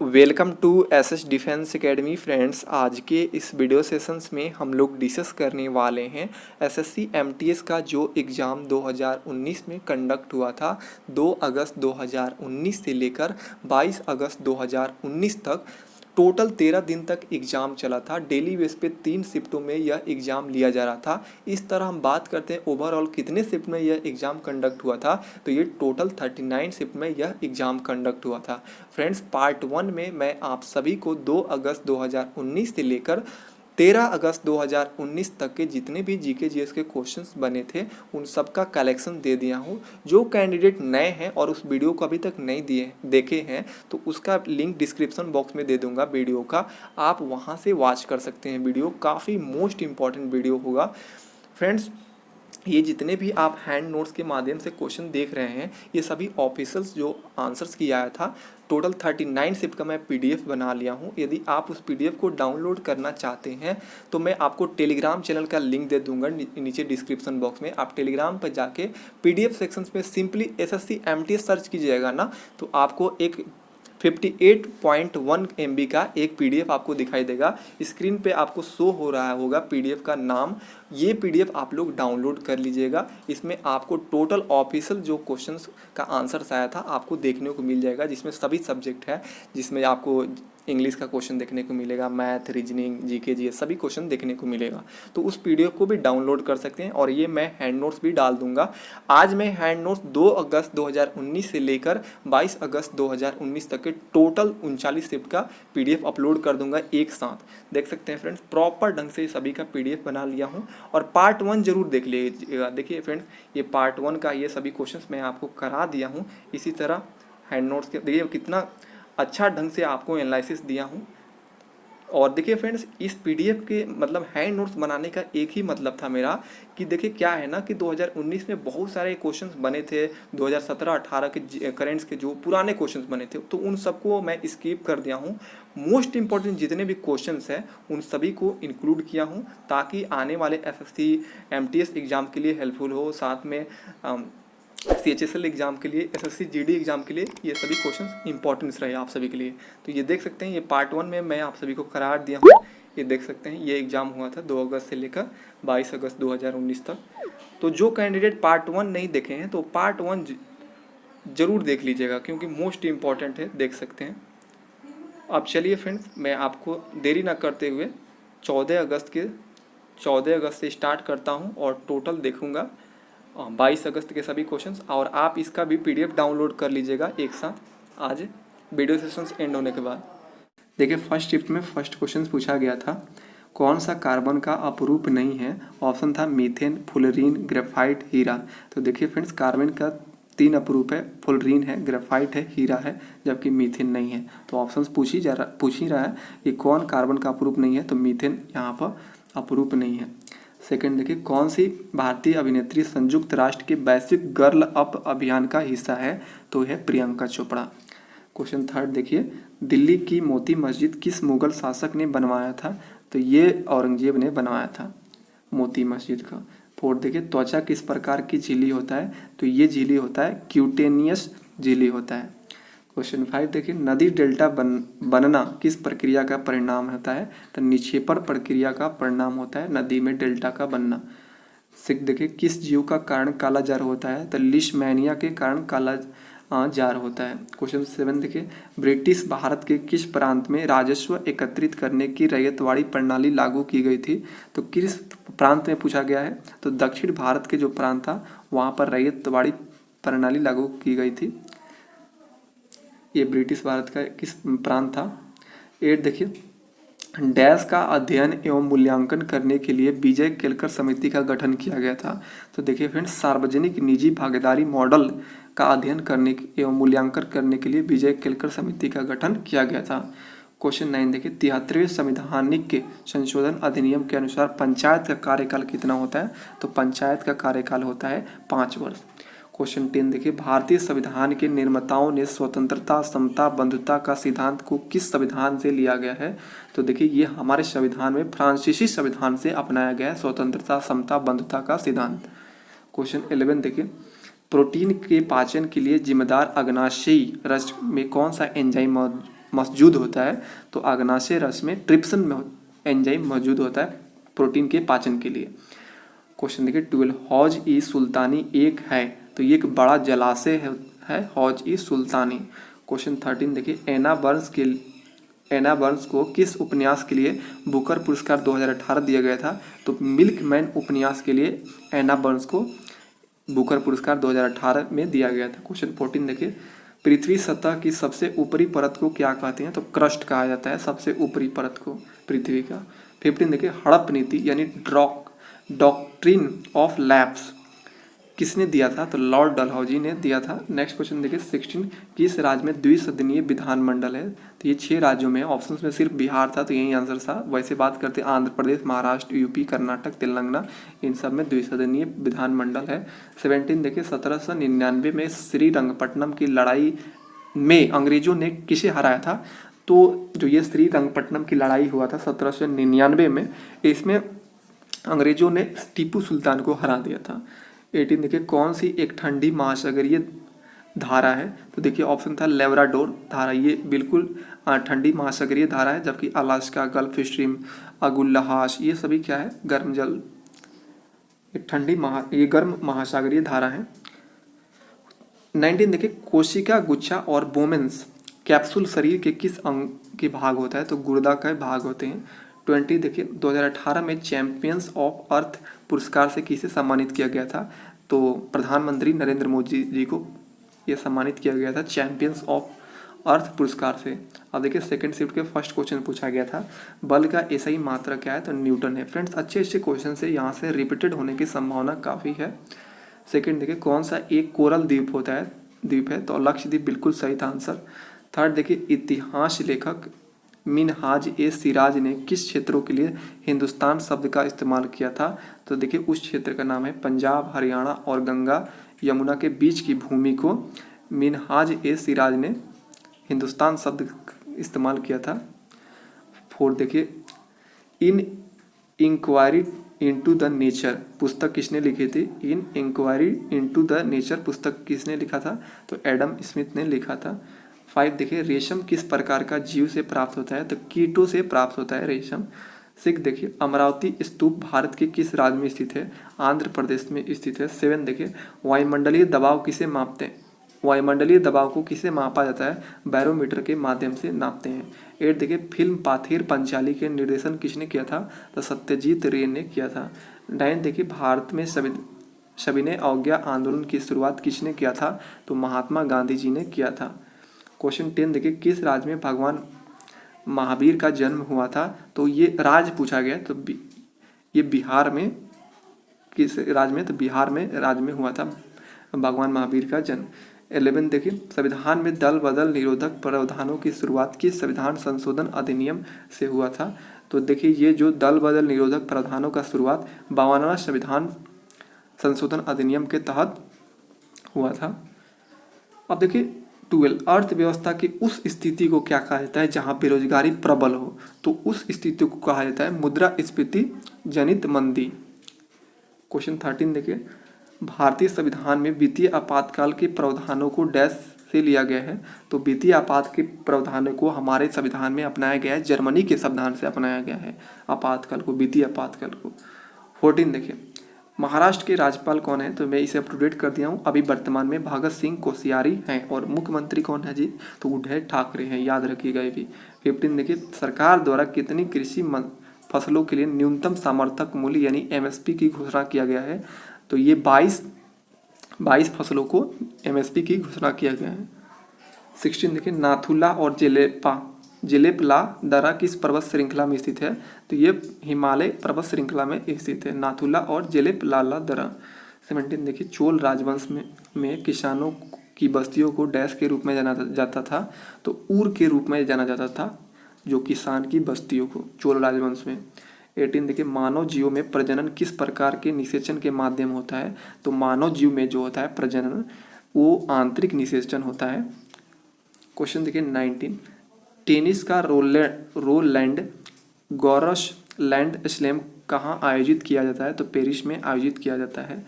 Welcome to SS Defence Academy friends. आज के इस वीडियो सेशंस में हम लोग डिस्कस करने वाले हैं एसएससी एमटीएस का जो एग्ज़ाम 2019 में कंडक्ट हुआ था। 2 अगस्त 2019 से लेकर 22 अगस्त 2019 तक टोटल 13 दिन तक एग्ज़ाम चला था। डेली बेस पे 3 शिफ्टों में यह एग्ज़ाम लिया जा रहा था। इस तरह हम बात करते हैं ओवरऑल कितने शिफ्ट में यह एग्ज़ाम कंडक्ट हुआ था, तो ये टोटल 39 शिफ्ट में यह एग्ज़ाम कंडक्ट हुआ था। फ्रेंड्स, पार्ट 1 में मैं आप सभी को 2 अगस्त 2019 से लेकर 13 अगस्त 2019 तक के जितने भी जीके जीएस के क्वेश्चंस बने थे उन सब का कलेक्शन दे दिया हूँ। जो कैंडिडेट नए हैं और उस वीडियो को अभी तक नहीं देखे हैं तो उसका लिंक डिस्क्रिप्शन बॉक्स में दे दूंगा वीडियो का, आप वहाँ से वॉच कर सकते हैं। वीडियो काफ़ी मोस्ट इंपॉर्टेंट वीडियो होगा। फ्रेंड्स, ये जितने भी आप हैंड नोट्स के माध्यम से क्वेश्चन देख रहे हैं ये सभी ऑफिशियल्स जो आंसर्स किया आया था। टोटल 39 शिफ्ट का मैं पीडीएफ बना लिया हूँ। यदि आप उस पीडीएफ को डाउनलोड करना चाहते हैं तो मैं आपको टेलीग्राम चैनल का लिंक दे दूंगा नीचे डिस्क्रिप्शन बॉक्स में। आप टेलीग्राम पर जाके पीडीएफ सेक्शंस में सिंपली एसएससी एमटीएस सर्च कीजिएगा ना, तो आपको एक 58.1 MB का एक पीडीएफ आपको दिखाई देगा। स्क्रीन पे आपको शो हो रहा होगा पीडीएफ का नाम। ये पीडीएफ आप लोग डाउनलोड कर लीजिएगा। इसमें आपको टोटल ऑफिशियल जो क्वेश्चंस का आंसर्स आया था आपको देखने को मिल जाएगा, जिसमें सभी सब्जेक्ट है, जिसमें आपको इंग्लिश का क्वेश्चन देखने को मिलेगा, मैथ, रीजनिंग, जीके जीएस सभी क्वेश्चन देखने को मिलेगा। तो उस पीडीएफ को भी डाउनलोड कर सकते हैं और ये मैं हैंड नोट्स भी डाल दूंगा। आज मैं हैंड नोट्स 2 अगस्त 2019 से लेकर 22 अगस्त 2019 तक के टोटल 39 शिफ्ट का पीडीएफ अपलोड कर दूंगा एक साथ। देख सकते हैं फ्रेंड्स, प्रॉपर ढंग से सभी का पीडीएफ बना लिया हूँ। और पार्ट 1 जरूर देख लीजिएगा। देखिए फ्रेंड्स, ये पार्ट 1 का ये सभी क्वेश्चंस मैं आपको करा दिया हूँ। इसी तरह हैंड नोट्स के देखिए कितना अच्छा ढंग से आपको एनालिसिस दिया हूँ। और देखिए फ्रेंड्स, इस पीडीएफ के मतलब हैंड नोट्स बनाने का एक ही मतलब था मेरा कि देखिए क्या है ना कि 2019 में बहुत सारे क्वेश्चंस बने थे। 2017-18 के करेंट्स के जो पुराने क्वेश्चंस बने थे तो उन सबको मैं स्किप कर दिया हूँ। मोस्ट इंपॉर्टेंट जितने भी क्वेश्चंस हैं उन सभी को इंक्लूड किया हूँ ताकि आने वाले एसएससी एमटीएस एग्ज़ाम के लिए हेल्पफुल हो। साथ में CHSL एग्जाम के लिए, एसएससी जीडी एग्जाम के लिए ये सभी क्वेश्चंस इंपॉर्टेंस रहे आप सभी के लिए। तो ये देख सकते हैं, ये पार्ट 1 में मैं आप सभी को करार दिया हूँ। ये देख सकते हैं, ये एग्ज़ाम हुआ था 2 अगस्त से लेकर 22 अगस्त 2019 तक। तो जो कैंडिडेट पार्ट 1 नहीं देखे हैं तो पार्ट 1 जरूर देख लीजिएगा क्योंकि मोस्ट इंपॉर्टेंट है। देख सकते हैं। अब चलिए फ्रेंड्स, मैं आपको देरी ना करते हुए 14 अगस्त से स्टार्ट करता हूँ और टोटल देखूँगा 22 अगस्त के सभी क्वेश्चंस। और आप इसका भी पीडीएफ डाउनलोड कर लीजिएगा एक साथ आज वीडियो सेशंस एंड होने के बाद। देखिए फर्स्ट शिफ्ट में फर्स्ट क्वेश्चन पूछा गया था, कौन सा कार्बन का अपरूप नहीं है? ऑप्शन था मीथेन, फुलरीन, ग्रेफाइट, हीरा। तो देखिए फ्रेंड्स, कार्बन का 3 अपरूप है, फुलरीन है, ग्रेफाइट है, हीरा है, जबकि मीथेन नहीं है। तो ऑप्शन पूछ ही रहा है कि कौन कार्बन का अपरूप नहीं है, तो मीथेन यहाँ पर अपरूप नहीं है। सेकंड देखिए, कौन सी भारतीय अभिनेत्री संयुक्त राष्ट्र के वैश्विक गर्ल अप अभियान का हिस्सा है? तो यह प्रियंका चोपड़ा। क्वेश्चन थर्ड देखिए, दिल्ली की मोती मस्जिद किस मुगल शासक ने बनवाया था? तो ये औरंगजेब ने बनवाया था मोती मस्जिद का। फोर्थ देखिए, त्वचा किस प्रकार की झिल्ली होता है? तो ये झिल्ली होता है क्यूटेनियस झिल्ली होता है। क्वेश्चन 5 देखिए, नदी डेल्टा बनना किस प्रक्रिया का परिणाम होता है? तो निक्षेपण प्रक्रिया का परिणाम होता है नदी में डेल्टा का बनना। 6 देखिए, किस जीव का कारण काला जार होता है? तो लिशमैनिया के कारण काला जार होता है। क्वेश्चन 7 देखिए, ब्रिटिश भारत के किस प्रांत में राजस्व एकत्रित करने की रैयतवाड़ी प्रणाली लागू की गई थी? तो किस प्रांत में पूछा गया है? तो दक्षिण भारत के जो प्रांत था वहाँ पर रैयतवाड़ी प्रणाली लागू की गई थी। ये ब्रिटिश भारत का किस प्रांत था? 8 देखिए, डैश का अध्ययन एवं मूल्यांकन करने के लिए विजय केलकर समिति का गठन किया गया था। तो देखिए फ्रेंड्स, सार्वजनिक निजी भागीदारी मॉडल का अध्ययन करने एवं मूल्यांकन करने के लिए विजय केलकर समिति का गठन किया गया था। क्वेश्चन 9 देखिए, 73वें संवैधानिक संशोधन अधिनियम के अनुसार पंचायत का कार्यकाल कितना होता है? तो पंचायत का कार्यकाल होता है 5 वर्ष। क्वेश्चन 10 देखिए, भारतीय संविधान के निर्माताओं ने स्वतंत्रता, समता, बंधुता का सिद्धांत को किस संविधान से लिया गया है? तो देखिए ये हमारे संविधान में फ्रांसीसी संविधान से अपनाया गया है स्वतंत्रता, समता, बंधुता का सिद्धांत। क्वेश्चन 11 देखिए, प्रोटीन के पाचन के लिए जिम्मेदार अग्नाशयी रस में कौन सा एंजाइम मौजूद होता है, तो अग्नाशय रस में ट्रिप्सिन एंजाइम मौजूद होता है प्रोटीन के पाचन के लिए। क्वेश्चन देखिए 12, हौज ई सुल्तानी एक है, तो ये एक बड़ा जलाशय है हौज ई सुल्तानी। क्वेश्चन 13 देखिए एना बर्न्स को किस उपन्यास के लिए बुकर पुरस्कार 2018 दिया गया था, तो मिल्कमैन उपन्यास के लिए एना बर्न्स को बुकर पुरस्कार 2018 में दिया गया था। क्वेश्चन 14 देखिए पृथ्वी सतह की सबसे ऊपरी परत को क्या कहते हैं, तो क्रस्ट कहा जाता है सबसे ऊपरी परत को पृथ्वी का। 15 देखिए हड़प नीति यानी डॉक्ट्रिन ऑफ लैप्स किसने दिया था, तो लॉर्ड डलहौजी ने दिया था। नेक्स्ट क्वेश्चन देखिए 16, किस राज्य में द्विसदनीय विधानमंडल है, तो ये 6 राज्यों में, ऑप्शंस में सिर्फ बिहार था तो यही आंसर था। वैसे बात करते हैं आंध्र प्रदेश, महाराष्ट्र, यूपी, कर्नाटक, तेलंगाना, इन सब में द्विसदनीय विधानमंडल है। 17 देखिए 1799 में श्रीरंगपट्टनम की लड़ाई में अंग्रेजों ने किसे हराया था, तो जो ये श्रीरंगपट्टनम की लड़ाई हुआ था 1799 में, इसमें अंग्रेजों ने टीपू सुल्तान को हरा दिया था। 18 देखिए कौन सी एक ठंडी महासागरीय धारा है, तो देखिए ऑप्शन था लेब्राडोर धारा, ये बिल्कुल ठंडी महासागरीय धारा है, जबकि अलास्का, गल्फ स्ट्रीम, अगुल्लाहास ये सभी क्या है, गर्म जल, ये गर्म महासागरीय धारा है। 19 देखिए कोशिका गुच्छा और बोमेंस कैप्सूल शरीर के किस अंग के भाग होता है, तो गुर्दा का भाग होते हैं। 20 देखिए 2018 में चैंपियंस ऑफ अर्थ पुरस्कार से किसे सम्मानित किया गया था, तो प्रधानमंत्री नरेंद्र मोदी जी को ये सम्मानित किया गया था चैंपियंस ऑफ अर्थ पुरस्कार से। अब देखिए सेकंड शिफ्ट के फर्स्ट क्वेश्चन पूछा गया था, बल का एसआई मात्रा क्या है, तो न्यूटन है। फ्रेंड्स अच्छे क्वेश्चन से यहाँ से रिपीटेड होने की संभावना काफ़ी है। सेकंड देखिए कौन सा एक कोरल द्वीप है, तो लक्षद्वीप बिल्कुल सही था आंसर। थर्ड देखिए इतिहास लेखक मिनहाज ए सिराज ने किस क्षेत्रों के लिए हिंदुस्तान शब्द का इस्तेमाल किया था, तो देखिए उस क्षेत्र का नाम है पंजाब, हरियाणा और गंगा यमुना के बीच की भूमि को मिनहाज ए सिराज ने हिंदुस्तान शब्द इस्तेमाल किया था। फोर्थ देखिए इन इंक्वायरी इनटू द नेचर पुस्तक किसने लिखी थी, इन इंक्वायरी इनटू द नेचर पुस्तक किसने लिखा था, तो एडम स्मिथ ने लिखा था। 5 देखिए रेशम किस प्रकार का जीव से प्राप्त होता है, तो कीटों से प्राप्त होता है रेशम। 6 देखिए अमरावती स्तूप भारत के किस राज्य में स्थित है, आंध्र प्रदेश में स्थित है। 7 देखिए वायुमंडलीय दबाव किसे मापते हैं, वायुमंडलीय दबाव को किसे मापा जाता है, बैरोमीटर के माध्यम से नापते हैं। 8 देखिए फिल्म पाथेर पंचाली के निर्देशन किसने किया था, तो सत्यजीत रे ने किया था। 9 देखिए भारत में सविनय अवज्ञा आंदोलन की शुरुआत किसने किया था, तो महात्मा गांधी जी ने किया था। क्वेश्चन 10 देखिए किस राज्य में भगवान महावीर का जन्म हुआ था, तो ये राज्य पूछा गया, तो ये बिहार में, किस राज्य में, तो बिहार में राज्य में हुआ था भगवान महावीर का जन्म। 11 देखिए संविधान में दल बदल निरोधक प्रावधानों की शुरुआत किस संविधान संशोधन अधिनियम से हुआ था, तो देखिए ये जो दल बदल निरोधक प्रावधानों का शुरुआत 52वां संविधान संशोधन अधिनियम के तहत हुआ था। अब देखिए 12 अर्थव्यवस्था की उस स्थिति को क्या कहा जाता है जहां बेरोजगारी प्रबल हो, तो उस स्थिति को कहा जाता है मुद्रास्फीति जनित मंदी। क्वेश्चन 13 देखिए भारतीय संविधान में वित्तीय आपातकाल के प्रावधानों को डैश से लिया गया है, तो वित्तीय आपात के प्रावधानों को हमारे संविधान में अपनाया गया है, जर्मनी के संविधान से अपनाया गया है आपातकाल को, वित्तीय आपातकाल को। 14 देखिए महाराष्ट्र के राज्यपाल कौन है, तो मैं इसे अप टू डेट कर दिया हूँ। अभी वर्तमान में भगत सिंह कोश्यारी हैं और मुख्यमंत्री कौन है जी, तो उद्धव ठाकरे हैं, याद रखिएगा ये भी। 15 देखिए सरकार द्वारा कितनी कृषि फसलों के लिए न्यूनतम समर्थक मूल्य यानी एमएसपी की घोषणा किया गया है, तो ये 22 फसलों को एमएसपी की घोषणा किया गया है। 16 देखिए नाथुला और जेलेपला दर्रा किस पर्वत श्रृंखला में स्थित है, तो ये हिमालय पर्वत श्रृंखला में स्थित है नाथुला और जेलेपला दर्रा। 17 देखिए चोल राजवंश में किसानों की बस्तियों को डैश के रूप में जाना जाता था, तो ऊर के रूप में जाना जाता था जो किसान की बस्तियों को चोल राजवंश में। 18 देखिए मानव जीवों में प्रजनन किस प्रकार के निषेचन के माध्यम होता है, तो मानव जीव में जो होता है प्रजनन वो आंतरिक निषेचन होता है। क्वेश्चन देखिए 19 टेनिस का रोलैंड गॉरस लैंड स्लैम कहाँ आयोजित किया जाता है, तो पेरिस में आयोजित किया जाता है।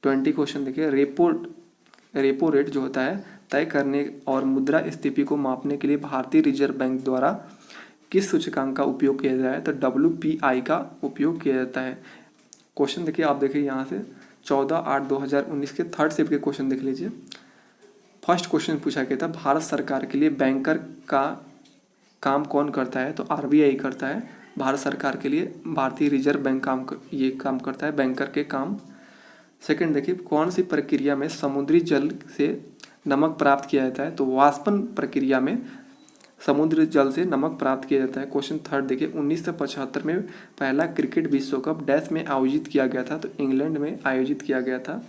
20 क्वेश्चन देखिए रेपो रेट जो होता है तय करने और मुद्रा स्थिति को मापने के लिए भारतीय रिजर्व बैंक द्वारा किस सूचकांक का उपयोग किया जाता है? तो WPI का उपयोग किया जाता है। क्वेश्चन देखिए, आप देखिए यहाँ से 14/8/2019 के थर्ड शिफ्ट के क्वेश्चन देख लीजिए। फर्स्ट क्वेश्चन पूछा गया था, भारत सरकार के लिए बैंकर का काम कौन करता है? तो RBI करता है। भारत सरकार के लिए भारतीय रिजर्व बैंक ये काम करता है, बैंकर के काम। सेकंड देखिए, कौन सी प्रक्रिया में समुद्री जल से नमक प्राप्त किया जाता है? तो वाष्पन प्रक्रिया में समुद्र जल से नमक प्राप्त किया जाता है। क्वेश्चन थर्ड देखिए, 1975 में पहला क्रिकेट विश्व कप डैश में आयोजित किया गया था? तो इंग्लैंड में आयोजित किया गया था।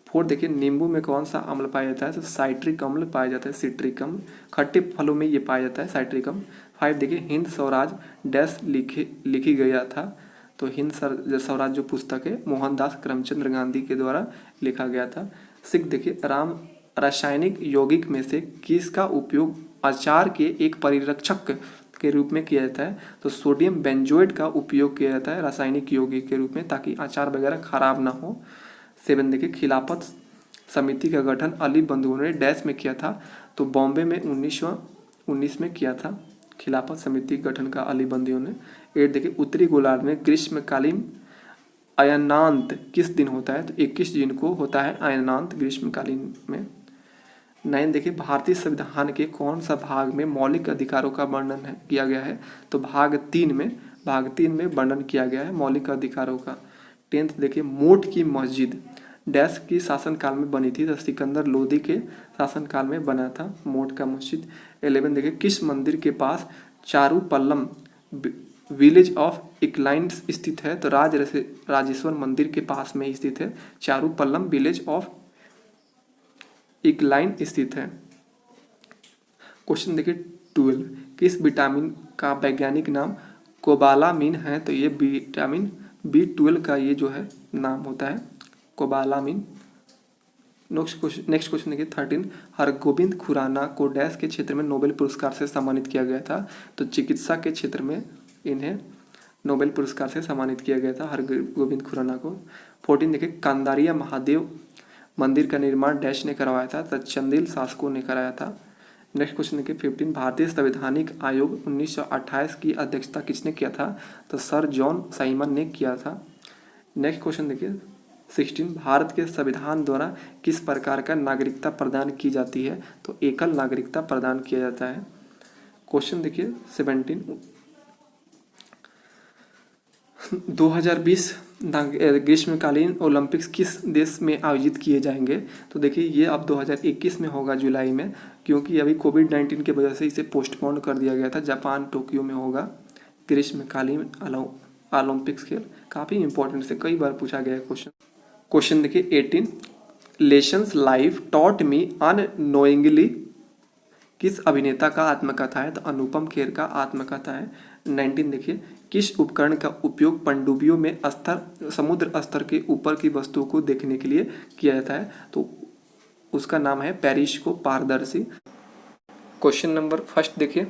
फोर्थ देखिए, नींबू में कौन सा अम्ल पाया जाता है? तो साइट्रिक अम्ल पाया जाता है, सिट्रिक अम्ल। खट्टे फलों में ये पाया जाता है, साइट्रिक अम्ल। फाइव देखिए, हिंद स्वराज डैश लिखी गया था? तो हिंद स्वराज जो पुस्तक है मोहनदास करमचंद गांधी के द्वारा लिखा गया था। सिक्स देखिए, रासायनिक यौगिक में से किसका उपयोग अचार के एक परिरक्षक के रूप में किया जाता है? तो सोडियम बेंजोएट का उपयोग किया जाता है रासायनिक यौगिक के रूप में, ताकि अचार वगैरह खराब ना हो। सेवन देखिए, खिलाफत समिति का गठन अली बंधुओं ने डैश में किया था? तो बॉम्बे में 1919 में किया था खिलाफत समिति गठन का अली बंधुओं ने। एट देखिए, उत्तरी गोलार्ध में ग्रीष्मकालीन अयनांत किस दिन होता है? तो 21 जून को होता है अयनांत ग्रीष्मकालीन में। 9 देखिए, भारतीय संविधान के कौन सा भाग में मौलिक अधिकारों का वर्णन किया गया है? तो भाग 3 में वर्णन किया गया है मौलिक अधिकारों का। 10th देखिए, मोट की मस्जिद डैश की शासनकाल में बनी थी? तो सिकंदर लोदी के शासनकाल में बना था मोट का मस्जिद। 11 देखिए, किस मंदिर के पास चारूपल्लम विलेज ऑफ इक्लाइन स्थित है? तो राजेश्वर मंदिर के पास में स्थित है चारूपल्लम विलेज ऑफ इक्लाइन स्थित है। क्वेश्चन देखिए 12, किस विटामिन का वैज्ञानिक नाम कोबालामिन है? तो ये विटामिन B12 का ये जो है नाम होता है कोबालामिन। नेक्स्ट क्वेश्चन देखिए 13, हरगोविंद खुराना को डैश के क्षेत्र में नोबेल पुरस्कार से सम्मानित किया गया था? तो चिकित्सा के क्षेत्र में इन्हें नोबेल पुरस्कार से सम्मानित किया गया था हरगोविंद खुराना को। 14 देखिए, कांदारिया महादेव मंदिर का निर्माण डैश ने करवाया था? तो चंदेल शासकों ने कराया था। नेक्स्ट क्वेश्चन देखिए 15, भारतीय संवैधानिक आयोग 1928 की अध्यक्षता किसने किया था? तो सर जॉन साइमन ने किया था। नेक्स्ट क्वेश्चन देखिए 16, भारत के संविधान द्वारा किस प्रकार का नागरिकता प्रदान की जाती है? तो एकल नागरिकता प्रदान किया जाता है। क्वेश्चन देखिए 17, 2020 ग्रीष्मकालीन ओलंपिक्स किस देश में आयोजित किए जाएंगे? तो देखिए, ये अब 2021 में होगा जुलाई में, क्योंकि अभी कोविड-19 की वजह से इसे पोस्टपोन कर दिया गया था। जापान टोक्यो में होगा ग्रीष्मकालीन ओलंपिक्स खेल। काफ़ी इंपॉर्टेंट से कई बार पूछा गया है क्वेश्चन देखिए 18, lessons life taught me unknowingly किस अभिनेता का आत्मकथा है? तो अनुपम खेर का आत्मकथा है। 19 देखिए, किस उपकरण का उपयोग पनडुब्बियों में समुद्र स्तर के ऊपर की वस्तुओं को देखने के लिए किया जाता है? तो उसका नाम है पेरिस्कोप पारदर्शी। क्वेश्चन नंबर फर्स्ट देखिए,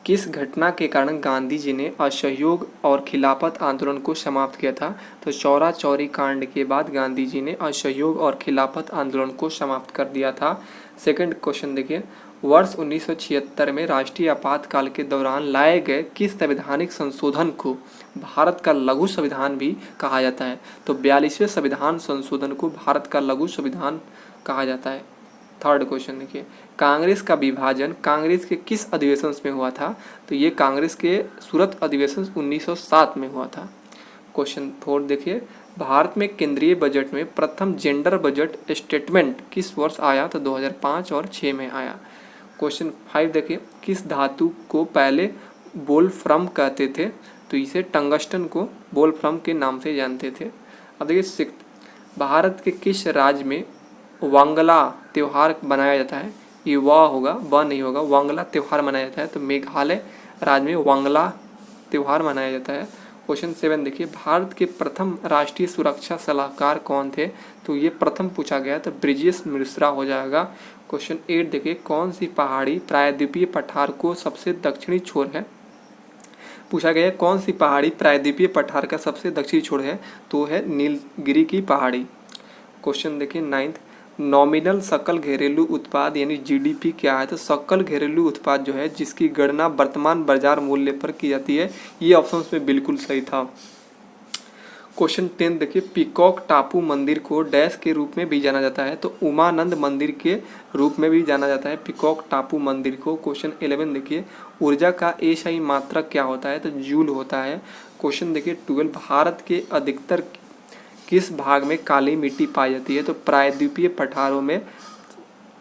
किस घटना के कारण गांधी जी ने असहयोग और खिलाफत आंदोलन को समाप्त किया था? तो चौरा चौरी कांड के बाद गांधी जी ने असहयोग और खिलाफत आंदोलन को समाप्त कर दिया था। सेकंड क्वेश्चन देखिए, वर्ष 1976 में राष्ट्रीय आपातकाल के दौरान लाए गए किस संवैधानिक संशोधन को भारत का लघु संविधान भी कहा जाता है? तो 42वें संविधान संशोधन को भारत का लघु संविधान कहा जाता है। थर्ड क्वेश्चन देखिए, कांग्रेस का विभाजन कांग्रेस के किस अधिवेशन में हुआ था? तो ये कांग्रेस के सूरत अधिवेशन 1907 में हुआ था। क्वेश्चन 4 देखिए, भारत में केंद्रीय बजट में प्रथम जेंडर बजट स्टेटमेंट किस वर्ष आया? तो 2005 और 6 में आया। क्वेश्चन 5 देखिए, किस धातु को पहले वोल्फ्राम कहते थे? तो इसे टंगस्टन को वोल्फ्राम के नाम से जानते थे। अब देखिए 6, भारत के किस राज्य में वांगला त्यौहार मनाया जाता है? ये वाह होगा, व नहीं होगा, वांगला त्यौहार मनाया जाता है। तो मेघालय राज्य में वांगला त्यौहार मनाया जाता है। क्वेश्चन 7 देखिए, भारत के प्रथम राष्ट्रीय सुरक्षा सलाहकार कौन थे? तो ये प्रथम पूछा गया, तो ब्रिजेश मिश्रा हो जाएगा। क्वेश्चन 8 देखिए, कौन सी पहाड़ी प्रायद्वीपीय पठार को सबसे दक्षिणी छोर है? पूछा गया कौन सी पहाड़ी प्रायद्वीपीय पठार का सबसे दक्षिणी छोर है? तो है नीलगिरी की पहाड़ी। क्वेश्चन देखिए 9, नॉमिनल सकल घरेलू उत्पाद यानी जीडीपी क्या है? तो सकल घरेलू उत्पाद जो है जिसकी गणना वर्तमान बाजार मूल्य पर की जाती है, ये ऑप्शन में बिल्कुल सही था। क्वेश्चन 10 देखिए, पीकॉक टापू मंदिर को डैश के रूप में भी जाना जाता है? तो उमानंद मंदिर के रूप में भी जाना जाता है पीकॉक टापू मंदिर को। क्वेश्चन 11 देखिए, ऊर्जा का एसआई मात्रक क्या होता है? तो जूल होता है। क्वेश्चन देखिए 12, भारत के अधिकतर किस भाग में काली मिट्टी पाई जाती है? तो प्रायद्वीपीय पठारों में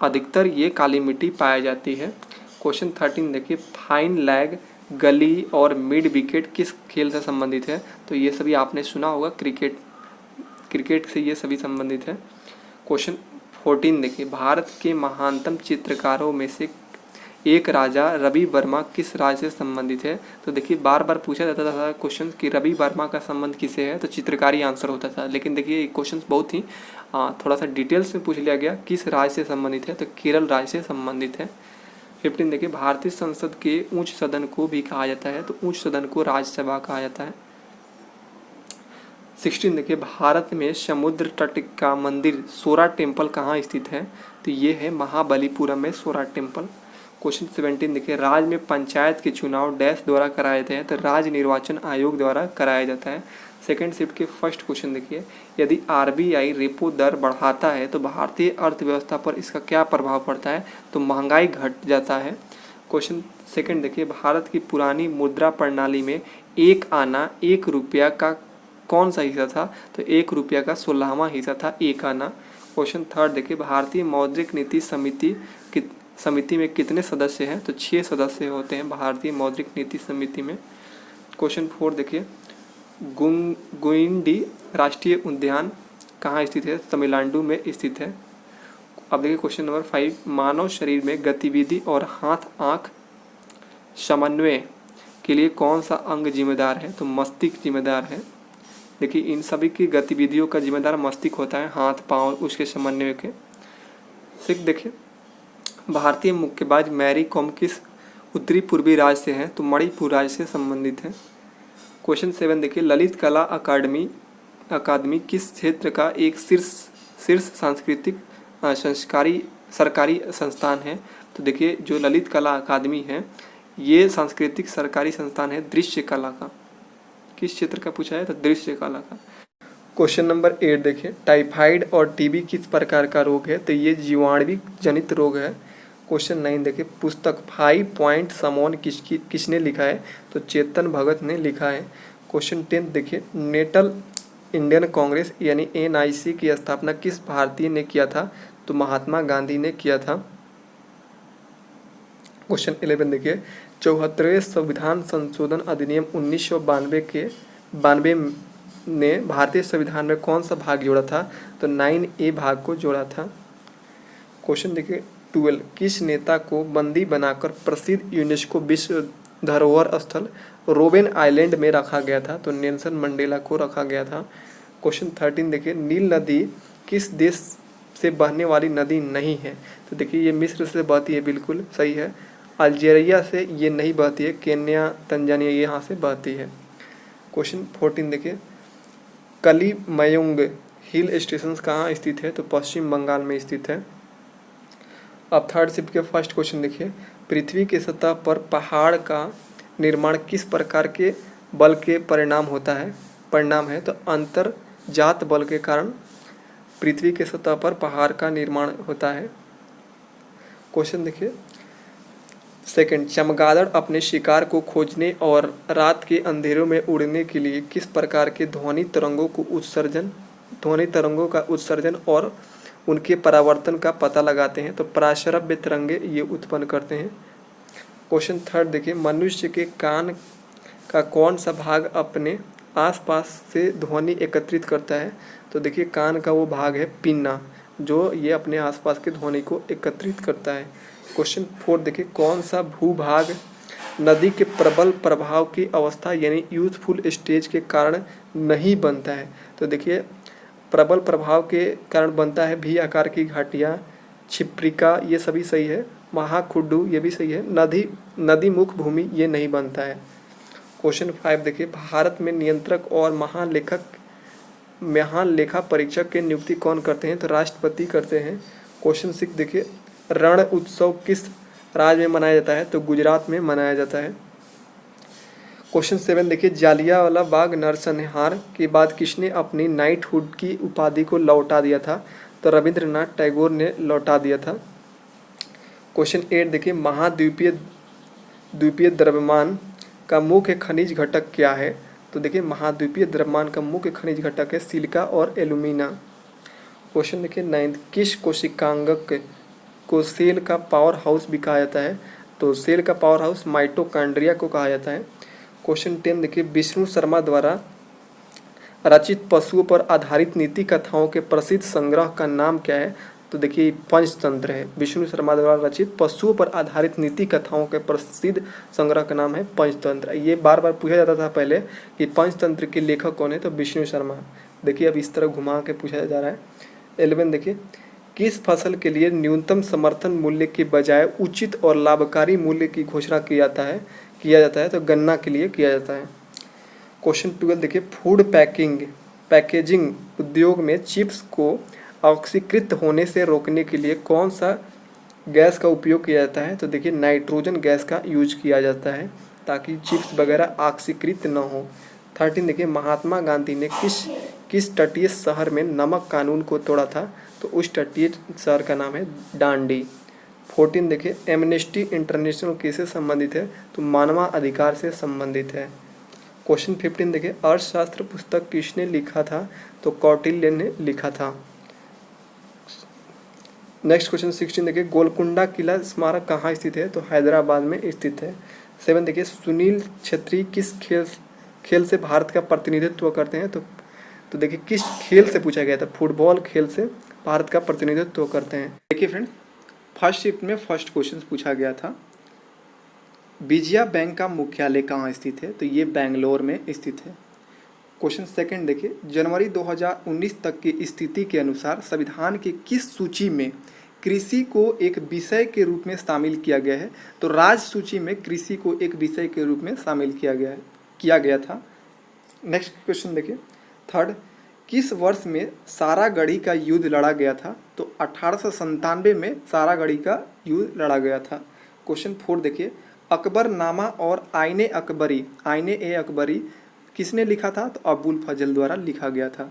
अधिकतर ये काली मिट्टी पाई जाती है। क्वेश्चन 13 देखिए, फाइन लैग, गली और मिड विकेट किस खेल से संबंधित है? तो ये सभी आपने सुना होगा, क्रिकेट से ये सभी संबंधित है। क्वेश्चन 14 देखिए, भारत के महानतम चित्रकारों में से एक राजा रवि वर्मा किस राज्य से संबंधित है? तो देखिए बार बार पूछा जाता था क्वेश्चन कि रवि वर्मा का संबंध किसे है? तो चित्रकारी आंसर होता था, लेकिन देखिए ये क्वेश्चन बहुत ही थोड़ा सा डिटेल्स में पूछ लिया गया, किस राज्य से संबंधित है? तो केरल राज्य से संबंधित है। 15 देखिए, भारतीय संसद के उच्च सदन को भी कहा जाता है? तो उच्च सदन को राज्यसभा कहा जाता है। 16 देखिए, भारत में समुद्र तट का मंदिर सोरा टेम्पल कहाँ स्थित है? तो ये है महाबलीपुरम में सोरा टेम्पल। क्वेश्चन 17 देखिए, राज्य में पंचायत के चुनाव डैश द्वारा कराए जाते हैं? तो राज्य निर्वाचन आयोग द्वारा कराया जाता है। सेकेंड शिफ्ट के फर्स्ट क्वेश्चन देखिए, यदि आरबीआई रेपो दर बढ़ाता है तो भारतीय अर्थव्यवस्था पर इसका क्या प्रभाव पड़ता है? तो महंगाई घट जाता है। क्वेश्चन सेकेंड देखिए, भारत की पुरानी मुद्रा प्रणाली में एक आना 1 रुपया का कौन सा हिस्सा था? तो 1 रुपया का 16वां हिस्सा था एक आना। क्वेश्चन थर्ड देखिए, भारतीय मौद्रिक नीति समिति में कितने सदस्य हैं? तो 6 सदस्य होते हैं भारतीय मौद्रिक नीति समिति में। क्वेश्चन 4 देखिए, गुइंडी राष्ट्रीय उद्यान कहाँ स्थित है? तमिलनाडु में स्थित है। अब देखिए क्वेश्चन नंबर 5, मानव शरीर में गतिविधि और हाथ आँख समन्वय के लिए कौन सा अंग जिम्मेदार है? तो मस्तिष्क जिम्मेदार है। देखिए इन सभी की गतिविधियों का जिम्मेदार मस्तिष्क होता है, हाथ पाँव उसके समन्वय के। 6 देखिए, भारतीय मुक्केबाज मैरी कॉम किस उत्तरी पूर्वी राज्य से हैं? तो मणिपुर राज्य से संबंधित है। क्वेश्चन 7 देखिए, ललित कला अकादमी किस क्षेत्र का एक शीर्ष सांस्कृतिक सरकारी संस्थान है? तो देखिए जो ललित कला अकादमी है ये सांस्कृतिक सरकारी संस्थान है दृश्य कला का। किस क्षेत्र का पूछा है? तो दृश्य कला का। क्वेश्चन नंबर 8 देखिए, टाइफाइड और टीबी किस प्रकार का रोग है? तो ये जीवाणु जनित रोग है। क्वेश्चन 9 देखिए, पुस्तक 5 पॉइंट समोन किसने लिखा है? तो चेतन भगत ने लिखा है। क्वेश्चन 10 देखिए, नेशनल इंडियन कांग्रेस यानी एनआईसी की स्थापना किस भारतीय ने किया था? तो महात्मा गांधी ने किया था। क्वेश्चन 11 देखिए, 74वें संविधान संशोधन अधिनियम 1992 ने भारतीय संविधान में कौन सा भाग जोड़ा था? तो 9A भाग को जोड़ा था। क्वेश्चन देखिए 12, किस नेता को बंदी बनाकर प्रसिद्ध यूनेस्को विश्व धरोहर स्थल रोबेन आइलैंड में रखा गया था? तो नेल्सन मंडेला को रखा गया था। क्वेश्चन 13 देखिए, नील नदी किस देश से बहने वाली नदी नहीं है? तो देखिए ये मिस्र से बहती है, बिल्कुल सही है। अल्जीरिया से ये नहीं बहती है, केन्या तंजानिया यहाँ से बहती है। क्वेश्चन 14 देखिए, कलिमयुंग हिल स्टेशन कहाँ स्थित है? तो पश्चिम बंगाल में स्थित है। अब थर्ड शिफ्ट के फर्स्ट क्वेश्चन देखिए, पृथ्वी की सतह पर पहाड़ का निर्माण किस प्रकार के बल के परिणाम है? तो अंतर्जात बल के कारण पृथ्वी के सतह पर पहाड़ का निर्माण होता है। क्वेश्चन देखिए सेकंड, चमगादड़ अपने शिकार को खोजने और रात के अंधेरों में उड़ने के लिए किस प्रकार के ध्वनि तरंगों का उत्सर्जन और उनके परावर्तन का पता लगाते हैं? तो पराश्रव्य तरंगे ये उत्पन्न करते हैं। क्वेश्चन थर्ड देखिए, मनुष्य के कान का कौन सा भाग अपने आसपास से ध्वनि एकत्रित करता है? तो देखिए कान का वो भाग है पिन्ना, जो ये अपने आसपास के ध्वनि को एकत्रित करता है। क्वेश्चन 4 देखिए, कौन सा भूभाग नदी के प्रबल प्रभाव की अवस्था यानी यूथफुल स्टेज के कारण नहीं बनता है? तो देखिए प्रबल प्रभाव के कारण बनता है भी आकार की घाटियाँ, छिप्रिका, ये सभी सही है। महाखुड्डू ये भी सही है। नदी मुख भूमि ये नहीं बनता है। क्वेश्चन 5 देखिए, भारत में नियंत्रक और महालेखा परीक्षक की नियुक्ति कौन करते हैं? तो राष्ट्रपति करते हैं। क्वेश्चन 6 देखिए, रण उत्सव किस राज्य में मनाया जाता है? तो गुजरात में मनाया जाता है। क्वेश्चन 7 देखिए, जालियांवाला बाग नरसंहार के बाद किसने अपनी नाइटहुड की उपाधि को लौटा दिया था? तो रविंद्रनाथ टैगोर ने लौटा दिया था। क्वेश्चन 8 देखिए, महाद्वीपीय द्वीपीय द्रव्यमान का मुख्य खनिज घटक क्या है? तो देखिए, महाद्वीपीय द्रव्यमान का मुख्य खनिज घटक है सिलिका और एल्यूमिना। क्वेश्चन देखिए 9, किस कोशिकांगक को सेल का पावर हाउस भी कहा जाता है? तो सेल का पावर हाउस माइटोकॉन्ड्रिया को कहा जाता है। क्वेश्चन 10 देखिए, विष्णु शर्मा द्वारा रचित पशुओं पर आधारित नीति कथाओं के प्रसिद्ध संग्रह का नाम क्या है? तो देखिए पंचतंत्र है। विष्णु शर्मा द्वारा रचित पशुओं पर आधारित नीति कथाओं के प्रसिद्ध संग्रह का नाम है पंचतंत्र। ये बार बार पूछा जाता था पहले कि पंचतंत्र के लेखक कौन है? तो विष्णु शर्मा। देखिए अब इस तरह घुमा के पूछा जा रहा है। 11 देखिए, किस फसल के लिए न्यूनतम समर्थन मूल्य के बजाय उचित और लाभकारी मूल्य की घोषणा किया जाता है? तो गन्ना के लिए किया जाता है। क्वेश्चन 12 देखिए, फूड पैकेजिंग उद्योग में चिप्स को ऑक्सीकृत होने से रोकने के लिए कौन सा गैस का उपयोग किया जाता है? तो देखिए नाइट्रोजन गैस का यूज किया जाता है ताकि चिप्स वगैरह ऑक्सीकृत न हो। 13 देखिए, महात्मा गांधी ने किस तटीय शहर में नमक कानून को तोड़ा था? तो उस तटीय शहर का नाम है डांडी। 14 देखिए, एमनेस्टी इंटरनेशनल किससे संबंधित है? तो मानवाधिकार से संबंधित है। क्वेश्चन 15 देखिए, अर्थशास्त्र पुस्तक किसने लिखा था? तो कौटिल्य ने लिखा था। नेक्स्ट क्वेश्चन 16 देखिए, गोलकुंडा किला स्मारक कहाँ स्थित है? तो हैदराबाद में स्थित है। 7 देखिए, सुनील छेत्री किस खेल से भारत का प्रतिनिधित्व करते हैं? तो देखिए किस खेल से पूछा गया था? फुटबॉल खेल से भारत का प्रतिनिधित्व करते हैं। देखिए फ्रेंड्स, फर्स्ट शिफ्ट में फर्स्ट क्वेश्चन पूछा गया था, विजया बैंक का मुख्यालय कहाँ स्थित है? तो ये बेंगलोर में स्थित है। क्वेश्चन सेकंड देखिए, जनवरी 2019 तक की स्थिति के अनुसार संविधान की किस सूची में कृषि को एक विषय के रूप में शामिल किया गया है? तो राज्य सूची में कृषि को एक विषय के रूप में शामिल किया गया था। नेक्स्ट क्वेश्चन देखिए, थर्ड, किस वर्ष में सारागढ़ी का युद्ध लड़ा गया था? तो 1897 में सारागढ़ी का युद्ध लड़ा गया था। क्वेश्चन 4 देखिए, अकबरनामा और आईने अकबरी किसने लिखा था? तो अबुल फजल द्वारा लिखा गया था।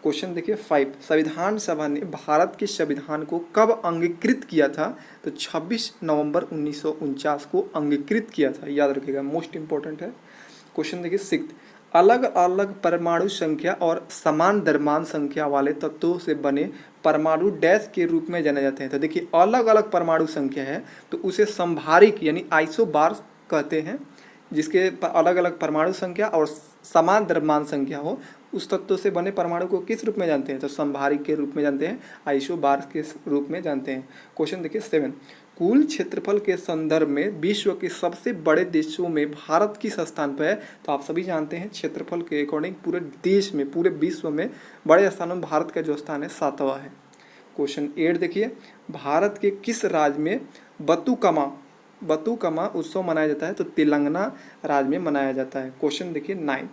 क्वेश्चन देखिए 5, संविधान सभा ने भारत के संविधान को कब अंगीकृत किया था? तो 26 नवंबर 1949 को अंगीकृत किया था, याद रखिएगा, मोस्ट इंपॉर्टेंट है। क्वेश्चन देखिए 6, अलग अलग परमाणु संख्या और समान द्रव्यमान संख्या वाले तत्वों से बने परमाणु डैश के रूप में जाने जाते हैं। तो देखिए अलग अलग परमाणु संख्या है तो उसे संभारिक यानी आइसोबार्स कहते हैं, जिसके अलग अलग परमाणु संख्या और समान द्रव्यमान संख्या हो, उस तत्व से बने परमाणु को किस रूप में जानते हैं? तो संभारिक के रूप में जानते हैं, आइसोबार्स के रूप में जानते हैं। क्वेश्चन देखिए 7, कुल क्षेत्रफल के संदर्भ में विश्व के सबसे बड़े देशों में भारत किस स्थान पर है? तो आप सभी जानते हैं क्षेत्रफल के अकॉर्डिंग पूरे देश में, पूरे विश्व में बड़े स्थानों में भारत का जो स्थान है 7वां है। क्वेश्चन 8 देखिए, भारत के किस राज्य में बतुकमा उत्सव मनाया जाता है? तो तेलंगाना राज्य में मनाया जाता है। क्वेश्चन देखिए 9,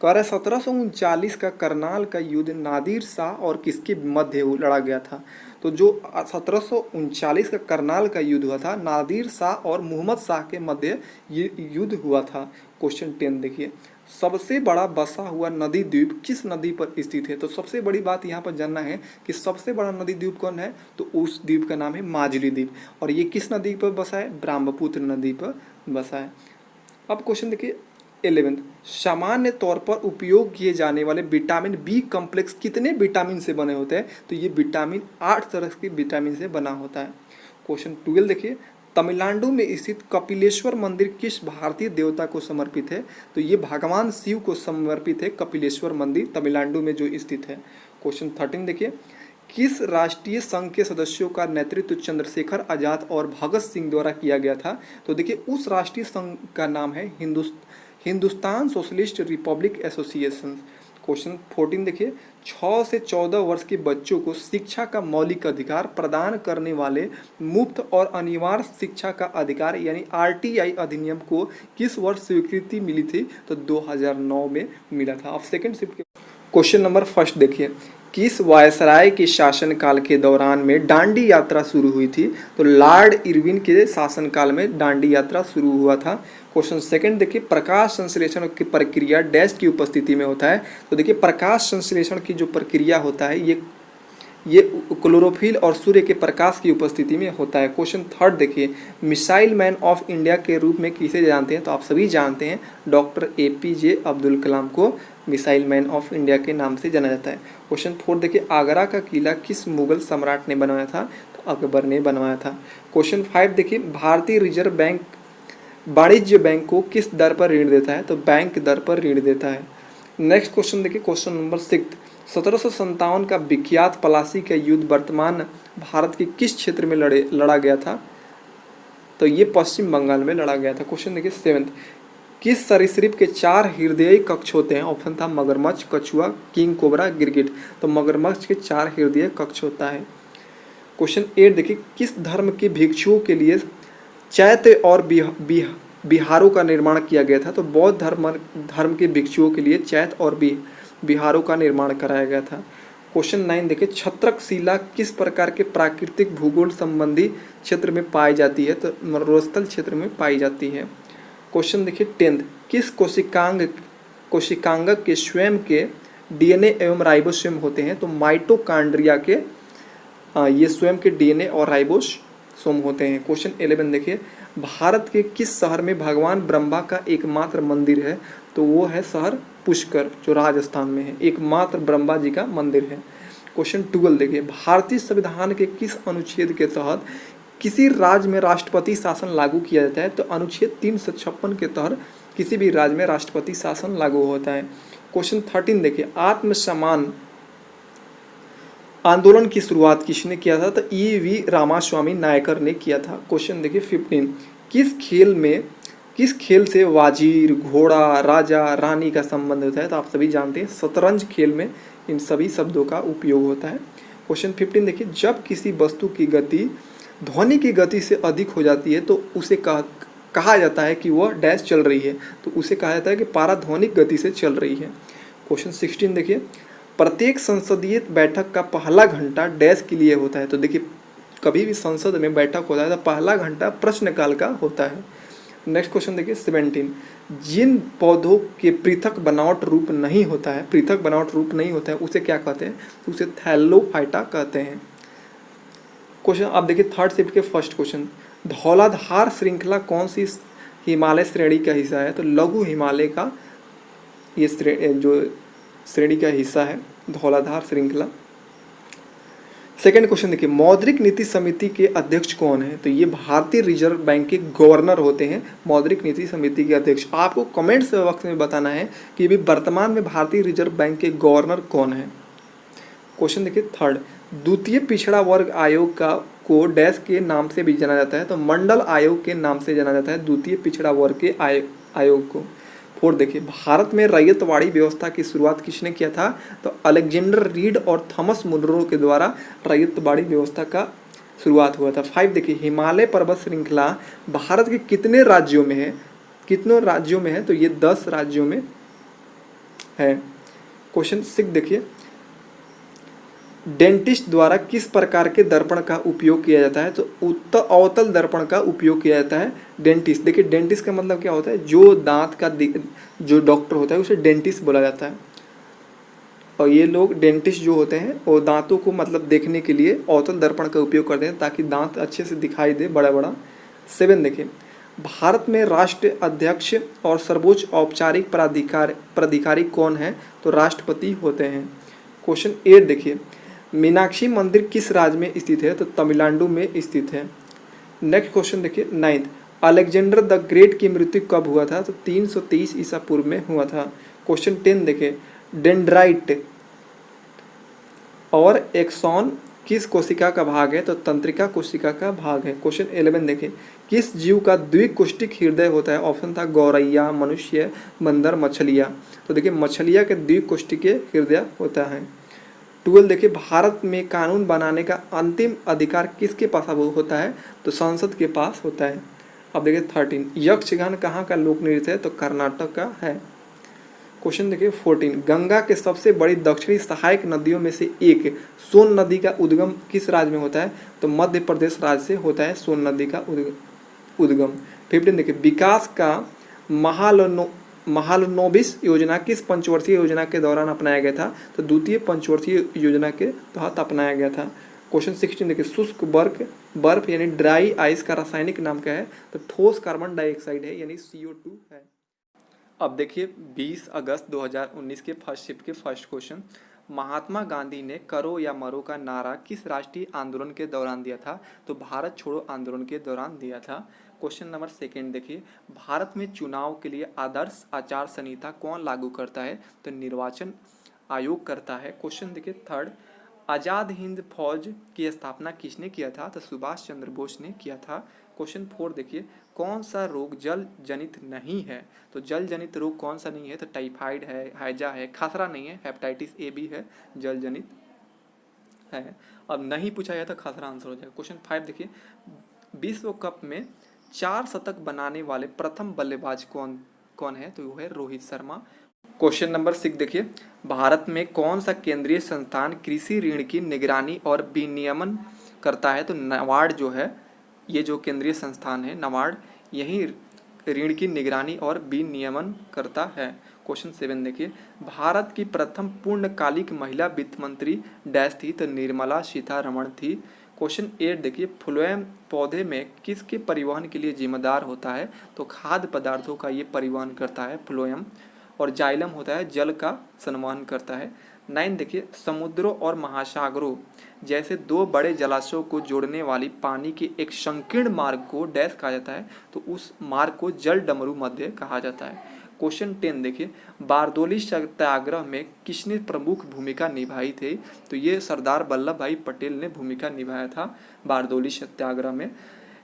कह रहा है 1739 का करनाल का युद्ध नादिर शाह और किसके मध्य लड़ा गया था? तो जो 1739 का करनाल का युद्ध हुआ था, नादिर शाह और मोहम्मद शाह के मध्य ये युद्ध हुआ था। क्वेश्चन 10 देखिए, सबसे बड़ा बसा हुआ नदी द्वीप किस नदी पर स्थित है? तो सबसे बड़ी बात यहाँ पर जानना है कि सबसे बड़ा नदी द्वीप कौन है? तो उस द्वीप का नाम है माजुली द्वीप, और ये किस नदी पर बसा है? ब्रह्मपुत्र नदी पर बसा है। अब क्वेश्चन देखिए 11, सामान्य तौर पर उपयोग किए जाने वाले विटामिन बी कॉम्प्लेक्स कितने विटामिन से बने होते हैं? तो ये विटामिन 8 तरह के विटामिन से बना होता है। क्वेश्चन 12 देखिए, तमिलनाडु में स्थित कपिलेश्वर मंदिर किस भारतीय देवता को समर्पित है? तो ये भगवान शिव को समर्पित है कपिलेश्वर मंदिर, तमिलनाडु में जो स्थित है। क्वेश्चन 13 देखिए, किस राष्ट्रीय संघ के सदस्यों का नेतृत्व चंद्रशेखर आजाद और भगत सिंह द्वारा किया गया था? तो देखिए उस राष्ट्रीय संघ का नाम है Hindustan socialist Republic association. Question 14 देखिए, 6 से 14 वर्ष के बच्चों को शिक्षा का मौलिक अधिकार प्रदान करने वाले मुफ्त और अनिवार्य शिक्षा का अधिकार यानी आरटीआई अधिनियम को किस वर्ष स्वीकृति मिली थी? तो 2009 में मिला था। अब सेकंड शिफ्ट के क्वेश्चन नंबर फर्स्ट देखिए, किस वायसराय के शासनकाल के दौरान में डांडी यात्रा शुरू हुई थी? तो लॉर्ड इरविन के शासनकाल में डांडी यात्रा शुरू हुआ था। क्वेश्चन सेकंड देखिए, प्रकाश संश्लेषण की प्रक्रिया डैश की उपस्थिति में होता है? तो देखिए प्रकाश संश्लेषण की जो प्रक्रिया होता है ये क्लोरोफिल और सूर्य के प्रकाश की उपस्थिति में होता है। क्वेश्चन थर्ड देखिए, मिसाइल मैन ऑफ इंडिया के रूप में किसे जानते हैं? तो आप सभी जानते हैं, डॉक्टर APJ अब्दुल कलाम को मिसाइल मैन ऑफ इंडिया के नाम से जाना जाता है। क्वेश्चन फोर्थ देखिए, आगरा का किला किस मुगल सम्राट ने बनवाया था? तो अकबर ने बनवाया था। क्वेश्चन 5 देखिए, भारतीय रिजर्व बैंक वाणिज्य बैंक को किस दर पर ऋण देता है? तो बैंक दर पर ऋण देता है। नेक्स्ट क्वेश्चन देखिए, क्वेश्चन नंबर 6, 1757 का विख्यात प्लासी का युद्ध वर्तमान भारत के किस क्षेत्र में लड़ा गया था? तो ये पश्चिम बंगाल में लड़ा गया था। क्वेश्चन देखिए 7, किस सरीसृप के 4 हृदयी कक्ष होते हैं? ऑप्शन था मगरमच्छ, कछुआ, किंग कोबरा, गिरगिट। तो मगरमच्छ के 4 हृदयी कक्ष होता है। क्वेश्चन 8 देखिए, किस धर्म के भिक्षुओं के लिए चैत्य और बिहारों का निर्माण किया गया था? तो बौद्ध धर्म के भिक्षुओं के लिए चैत्य और बिहारों का निर्माण कराया गया था। क्वेश्चन 9 देखिए, छत्रक शिला किस प्रकार के प्राकृतिक भूगोल संबंधी क्षेत्र में पाई जाती है? तो मरुस्थल क्षेत्र में पाई जाती है। क्वेश्चन देखिए 10, किस कोशिकांग के स्वयं के DNA एवं राइबोसोम होते हैं? तो माइटोकॉन्ड्रिया के ये स्वयं के DNA और राइबोसोम होते हैं। क्वेश्चन 11 देखिए, भारत के किस शहर में भगवान ब्रह्मा का एकमात्र मंदिर है? तो वो है शहर पुष्कर, जो राजस्थान में है, एकमात्र ब्रह्मा जी का मंदिर है। क्वेश्चन 12 देखिए, भारतीय संविधान के किस अनुच्छेद के तहत किसी राज्य में राष्ट्रपति शासन लागू किया जाता है? तो अनुच्छेद 356 के तहत किसी भी राज्य में राष्ट्रपति शासन लागू होता है। क्वेश्चन 13 देखिए, आत्मसम्मान आंदोलन की शुरुआत किसने किया था? तो E.V. रामास्वामी नायकर ने किया था। क्वेश्चन देखिए 15, किस खेल से वाजीर, घोड़ा, राजा, रानी का संबंध होता है? तो आप सभी जानते हैं, शतरंज खेल में इन सभी शब्दों का उपयोग होता है। क्वेश्चन 15 देखिए, जब किसी वस्तु की गति ध्वनि की गति से अधिक हो जाती है तो उसे कहा जाता है कि वह डैश चल रही है? तो उसे कहा जाता है कि पाराध्वनिक गति से चल रही है। क्वेश्चन 16 देखिए, प्रत्येक संसदीय बैठक का पहला घंटा डैश के लिए होता है? तो देखिए, कभी भी संसद में बैठक होता है तो पहला घंटा प्रश्नकाल का होता है। नेक्स्ट क्वेश्चन देखिए 17, जिन पौधों के पृथक बनावट रूप नहीं होता है उसे क्या कहते हैं? उसे थैलोफाइटा कहते हैं। क्वेश्चन आप देखिए थर्ड शिफ्ट के फर्स्ट क्वेश्चन, धौलाधार श्रृंखला कौन सी हिमालय श्रेणी का हिस्सा है? तो लघु हिमालय का ये श्रेणी का हिस्सा है धौलाधार श्रृंखला। सेकंड क्वेश्चन देखिए, मौद्रिक नीति समिति के अध्यक्ष कौन है? तो ये भारतीय रिजर्व बैंक के गवर्नर होते हैं, मौद्रिक नीति समिति के अध्यक्ष। आपको कमेंट्स बॉक्स में बताना है कि भी वर्तमान में भारतीय रिजर्व बैंक के गवर्नर कौन है। क्वेश्चन देखिए थर्ड, द्वितीय पिछड़ा वर्ग आयोग को डैश के नाम से भी जाना जाता है? तो मंडल आयोग के नाम से जाना जाता है द्वितीय पिछड़ा वर्ग के आयोग को। फोर्थ देखिए, भारत में रैयतवाड़ी व्यवस्था की शुरुआत किसने किया था? तो अलेक्जेंडर रीड और थॉमस मुनरो के द्वारा रैयतवाड़ी व्यवस्था का शुरुआत हुआ था। 5 देखिए, हिमालय पर्वत श्रृंखला भारत के कितने राज्यों में है? तो ये 10 राज्यों में है। क्वेश्चन 6 देखिए, डेंटिस्ट द्वारा किस प्रकार के दर्पण का उपयोग किया जाता है? तो अवतल दर्पण का उपयोग किया जाता है डेंटिस्ट। देखिए डेंटिस्ट का मतलब क्या होता है? जो दांत का जो डॉक्टर होता है उसे डेंटिस्ट बोला जाता है। और ये लोग डेंटिस्ट जो होते हैं वो दांतों को मतलब देखने के लिए अवतल दर्पण का उपयोग करते हैं ताकि दांत अच्छे से दिखाई दे, बड़ा बड़ा। 7 देखिए, भारत में राष्ट्रीय अध्यक्ष और सर्वोच्च औपचारिक प्राधिकारी कौन है? तो राष्ट्रपति होते हैं। क्वेश्चन 8 देखिए, मीनाक्षी मंदिर किस राज्य में स्थित है? तो तमिलनाडु में स्थित है। नेक्स्ट क्वेश्चन देखिए 9th, अलेक्जेंडर द ग्रेट की मृत्यु कब हुआ था? तो 323 ईसा पूर्व में हुआ था। क्वेश्चन 10 देखिए, डेंड्राइट और एक्सॉन किस कोशिका का भाग है? तो तंत्रिका कोशिका का भाग है। क्वेश्चन 11 देखिए, किस जीव का द्विकोष्ठिक हृदय होता है? ऑप्शन था गौरैया, मनुष्य, बंदर, मछलियाँ। तो देखिए मछलियाँ के द्विकोष्ठिक हृदय होता है। 12 देखिए, भारत में कानून बनाने का अंतिम अधिकार किसके पास होता है? तो संसद के पास होता है। अब देखिए 13, यक्षगान कहाँ का लोक नृत्य है? तो कर्नाटक का है। क्वेश्चन देखिए 14, गंगा के सबसे बड़ी दक्षिणी सहायक नदियों में से एक सोन नदी का उद्गम किस राज्य में होता है? तो मध्य प्रदेश राज्य से होता है सोन नदी का उद्गम। 15 देखिए, विकास का महालनोबिस योजना किस पंचवर्षीय योजना के दौरान अपनाया गया था? तो द्वितीय पंचवर्षीय योजना के तहत अपनाया गया था। क्वेश्चन 16 देखिए, शुष्क बर्फ यानी ड्राई आइस का रासायनिक नाम क्या है? तो ठोस कार्बन डाइऑक्साइड है यानी CO2 है। अब देखिए 20 अगस्त 2019 के फर्स्ट शिफ्ट के फर्स्ट क्वेश्चन, महात्मा गांधी ने करो या मरो का नारा किस राष्ट्रीय आंदोलन के दौरान दिया था? तो भारत छोड़ो आंदोलन के दौरान दिया था। क्वेश्चन नंबर 2 देखिए, भारत में चुनाव के लिए आदर्श आचार संहिता कौन लागू करता है? तो निर्वाचन आयोग करता है। क्वेश्चन देखिए 3, आज़ाद हिंद फौज की स्थापना किसने किया था? तो सुभाष चंद्र बोस ने किया था। क्वेश्चन 4 देखिए, कौन सा रोग जल जनित नहीं है? तो जल जनित रोग कौन सा नहीं है? तो टाइफाइड है, हैजा है, खसरा नहीं है, हेपेटाइटिस A भी है, जल जनित है। अब नहीं पूछा गया तो खसरा आंसर हो जाएगा। क्वेश्चन 5 देखिए, विश्व कप में 4 शतक बनाने वाले प्रथम बल्लेबाज कौन है? तो वो है रोहित शर्मा। क्वेश्चन नंबर 6 देखिए, भारत में कौन सा केंद्रीय संस्थान कृषि ऋण की निगरानी और विनियमन करता है? तो नाबार्ड जो है, ये जो केंद्रीय संस्थान है नाबार्ड, यही ऋण की निगरानी और विनियमन करता है। क्वेश्चन 7 देखिए, भारत की प्रथम पूर्णकालिक महिला वित्त मंत्री डैश थी? तो निर्मला सीतारमण थी। क्वेश्चन 8 देखिए, फ्लोएम पौधे में किसके परिवहन के लिए जिम्मेदार होता है? तो खाद्य पदार्थों का ये परिवहन करता है फ्लोएम, और जाइलम होता है जल का संवहन करता है। 9 देखिए, समुद्रों और महासागरों जैसे दो बड़े जलाशयों को जोड़ने वाली पानी के एक संकीर्ण मार्ग को डैश कहा जाता है? तो उस मार्ग को जल डमरू मध्य कहा जाता है। क्वेश्चन 10 देखिए, बारदोली सत्याग्रह में किसने प्रमुख भूमिका निभाई थी? तो ये सरदार वल्लभ भाई पटेल ने भूमिका निभाया था बारदोली सत्याग्रह में।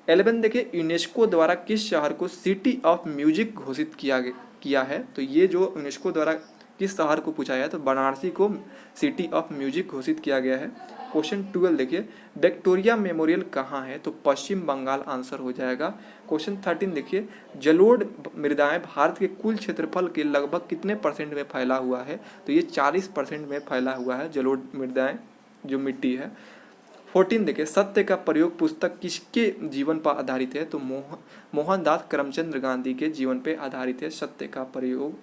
11 देखिए, यूनेस्को द्वारा किस शहर को सिटी ऑफ म्यूजिक घोषित किया है? तो ये जो यूनेस्को द्वारा किस शहर को पूछा गया है? तो बनारसी को सिटी ऑफ म्यूजिक घोषित किया गया है। क्वेश्चन 12 देखिए, विक्टोरिया मेमोरियल कहाँ है? तो पश्चिम बंगाल आंसर हो जाएगा। क्वेश्चन 13 देखिए, जलोढ़ मृदाएं भारत के कुल क्षेत्रफल के लगभग कितने % में फैला हुआ है? तो ये 40% में फैला हुआ है जलोढ़ मृदाएं जो मिट्टी है। 14 देखिए, सत्य का प्रयोग पुस्तक किसके जीवन पर आधारित है? तो मोहनदास करमचंद गांधी के जीवन पर आधारित है सत्य का प्रयोग।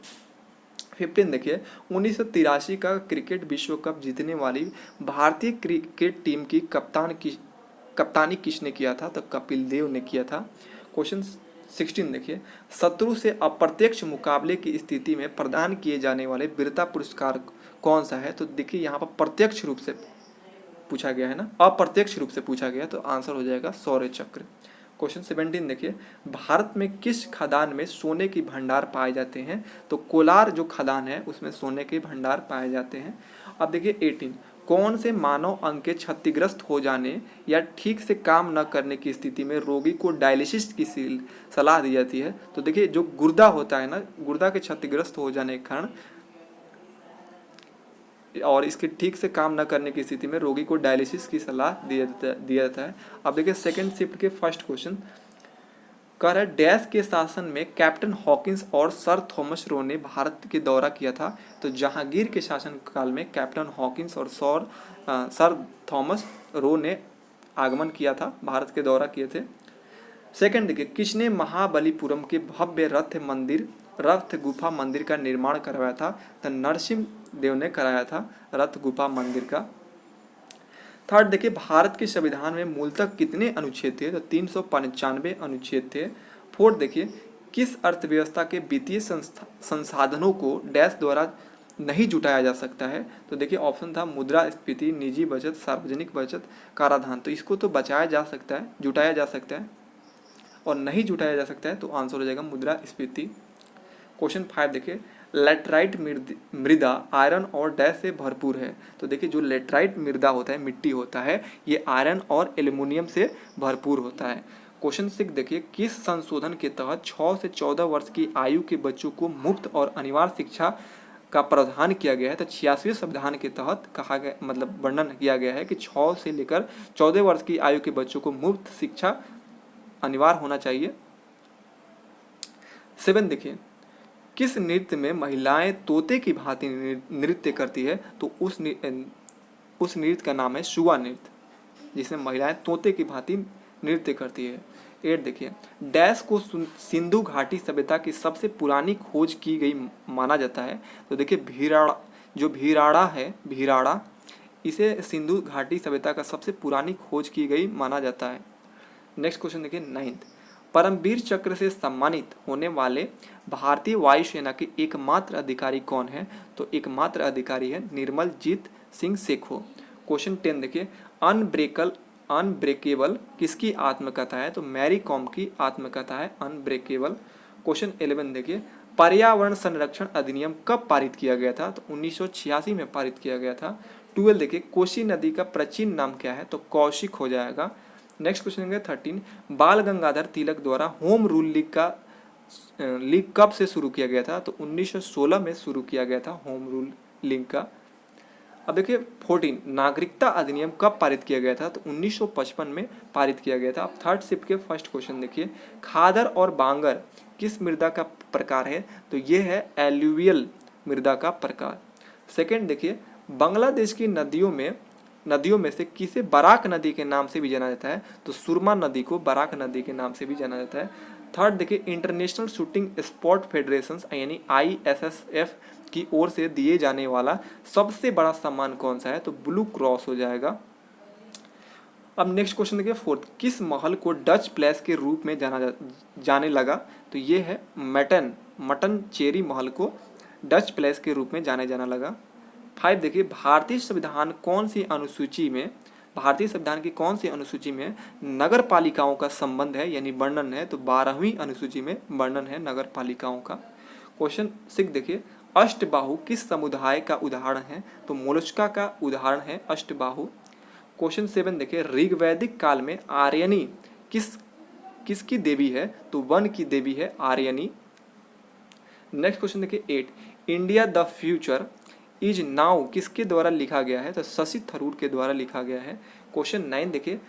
15 देखिए, 1983 का क्रिकेट विश्व कप जीतने वाली भारतीय क्रिकेट टीम की कप्तानी किसने किया था? तो कपिल देव ने किया था। क्वेश्चन 16 देखिए, शत्रु से अप्रत्यक्ष मुकाबले की स्थिति में प्रदान किए जाने वाले वीरता पुरस्कार कौन सा है? तो देखिए यहाँ पर प्रत्यक्ष रूप से पूछा गया है ना, अप्रत्यक्ष रूप से पूछा गया, तो आंसर हो जाएगा शौर्य चक्र। क्वेश्चन 17 देखिए, भारत में किस खदान में सोने की भंडार पाए जाते हैं? तो कोलार जो खदान है उसमें सोने के भंडार पाए जाते हैं। अब देखिए 18, कौन से मानव अंग के क्षतिग्रस्त हो जाने या ठीक से काम न करने की स्थिति में रोगी को डायलिसिस की सलाह दी जाती है? तो देखिए जो गुर्दा होता है ना, गुर्दा के क्षतिग्रस्त हो जाने के कारण और इसके ठीक से काम न करने की स्थिति में रोगी को डायलिसिस की सलाह दिया जाता है। अब देखिए सेकंड शिफ्ट के फर्स्ट क्वेश्चन कह रहा है, डैश के शासन में कैप्टन हॉकिंस और सर थॉमस रो ने भारत के दौरा किया था? तो जहांगीर के शासन काल में कैप्टन हॉकिंस और सर थॉमस रो ने आगमन किया था, भारत के दौरा किए थे। सेकंड देखिए, किसने महाबलीपुरम के भव्य रथ गुफा मंदिर का निर्माण करवाया था? तो नरसिंह देव ने कराया था रथ गुफा मंदिर का। थर्ड देखिए, भारत के संविधान में मूलतः कितने अनुच्छेद थे? तो 395 अनुच्छेद थे। फोर्थ देखिए, किस अर्थव्यवस्था के वित्तीय संसाधनों को डैश द्वारा नहीं जुटाया जा सकता है? तो देखिए ऑप्शन था मुद्रास्फीति, निजी बचत, सार्वजनिक बचत, कराधान। तो इसको तो बचाया जा सकता है, जुटाया जा सकता है, और नहीं जुटाया जा सकता है तो आंसर हो जाएगा मुद्रास्फीति। क्वेश्चन 5 देखिए, लेटराइट मृदा आयरन और डैश से भरपूर है? तो देखिए जो लेटराइट मृदा होता है, मिट्टी होता है, ये आयरन और एल्युमिनियम से भरपूर होता है। क्वेश्चन 6 देखिए, किस संशोधन के तहत 6 से 14 वर्ष की आयु के बच्चों को मुफ्त और अनिवार्य शिक्षा का प्रावधान किया गया है? तो 86वें संविधान के तहत कहा गया, मतलब वर्णन किया गया है कि 6 से लेकर 14 वर्ष की आयु के बच्चों को मुफ्त शिक्षा अनिवार्य होना चाहिए। 7 देखिए, किस नृत्य में महिलाएं तोते की भांति नृत्य करती है? तो उस नृत्य का नाम है शुआ नृत्य, जिसमें महिलाएं तोते की भांति नृत्य करती है। 8 देखिए, डैश को सिंधु घाटी सभ्यता की सबसे पुरानी खोज की गई माना जाता है? तो देखिए भीराड़ा, जो भीराड़ा है, भीराड़ा, इसे सिंधु घाटी सभ्यता का सबसे पुरानी खोज की गई माना जाता है। नेक्स्ट क्वेश्चन देखिए 9th, परमवीर चक्र से सम्मानित होने वाले भारतीय वायुसेना के एकमात्र अधिकारी कौन है? तो एकमात्र अधिकारी है निर्मलजीत सिंह सेखो। क्वेश्चन 10 देखिए, अनब्रेकेबल किसकी आत्मकथा है? तो मैरी कॉम की आत्मकथा है अनब्रेकेबल। क्वेश्चन 11 देखिए, पर्यावरण संरक्षण अधिनियम कब पारित किया गया था? तो 1986 में पारित किया गया था। 12 देखिए, कोसी नदी का प्राचीन नाम क्या है? तो कौशिक हो जाएगा। नेक्स्ट क्वेश्चन है 13, बाल गंगाधर तिलक द्वारा होम रूल लीग कब से शुरू किया गया था? तो 1916 में शुरू किया गया था होम रूल लीग का। अब देखिए 14, नागरिकता अधिनियम कब पारित किया गया था? तो 1955 में पारित किया गया था। अब थर्ड शिफ्ट के फर्स्ट क्वेश्चन देखिए, खादर और बांगर किस मृदा का प्रकार है? तो ये है एल्यूवियल मृदा का प्रकार। सेकेंड देखिए, बांग्लादेश की नदियों में से किसे बराक नदी के नाम से भी जाना जाता है? तो सुरमा नदी को बराक नदी के नाम से भी जाना जाता है। थर्ड देखिए, इंटरनेशनल शूटिंग स्पोर्ट फेडरेशन यानी ISSF की ओर से दिए जाने वाला सबसे बड़ा सम्मान कौन सा है? तो ब्लू क्रॉस हो जाएगा। अब नेक्स्ट क्वेश्चन देखिए 4th, किस महल को डच प्लेस के रूप में जाने लगा? तो ये है मटन चेरी महल को डच प्लेस के रूप में जाना लगा। 5 देखिए, भारतीय संविधान की कौन सी अनुसूची में नगर पालिकाओं का संबंध है यानी वर्णन है? तो 12वीं अनुसूची में वर्णन है नगर पालिकाओं का। क्वेश्चन 6 देखिए, अष्टबाहु किस समुदाय का उदाहरण है? तो मोलस्का का उदाहरण है अष्टबाहु। क्वेश्चन 7 देखिए, ऋग्वैदिक काल में आर्यनी किसकी देवी है? तो वन की देवी है आर्यनी। नेक्स्ट क्वेश्चन देखिए 8, India the future is now किसके द्वारा लिखा गया है? तो शशि थरूर के द्वारा लिखा गया है। क्वेश्चन 9 देखिए,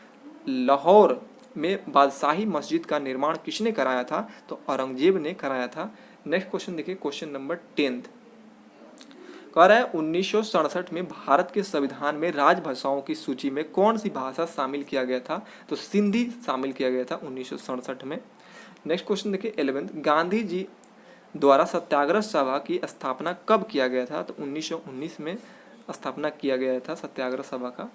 लाहौर में बादशाही मस्जिद का निर्माण किसने कराया था? तो औरंगजेब ने कराया था। नेक्स्ट क्वेश्चन देखिए, क्वेश्चन नंबर 10 कह रहा है 1967 में भारत के संविधान में राजभाषाओं की सूची में कौन सी भाषा शामिल किया गया था? तो सिंधी शामिल किया गया था 1967 में। नेक्स्ट क्वेश्चन देखिए 11, गांधी जी द्वारा सत्याग्रह सभा की स्थापना कब किया गया था? तो 1919 में स्थापना किया गया था सत्याग्रह सभा का।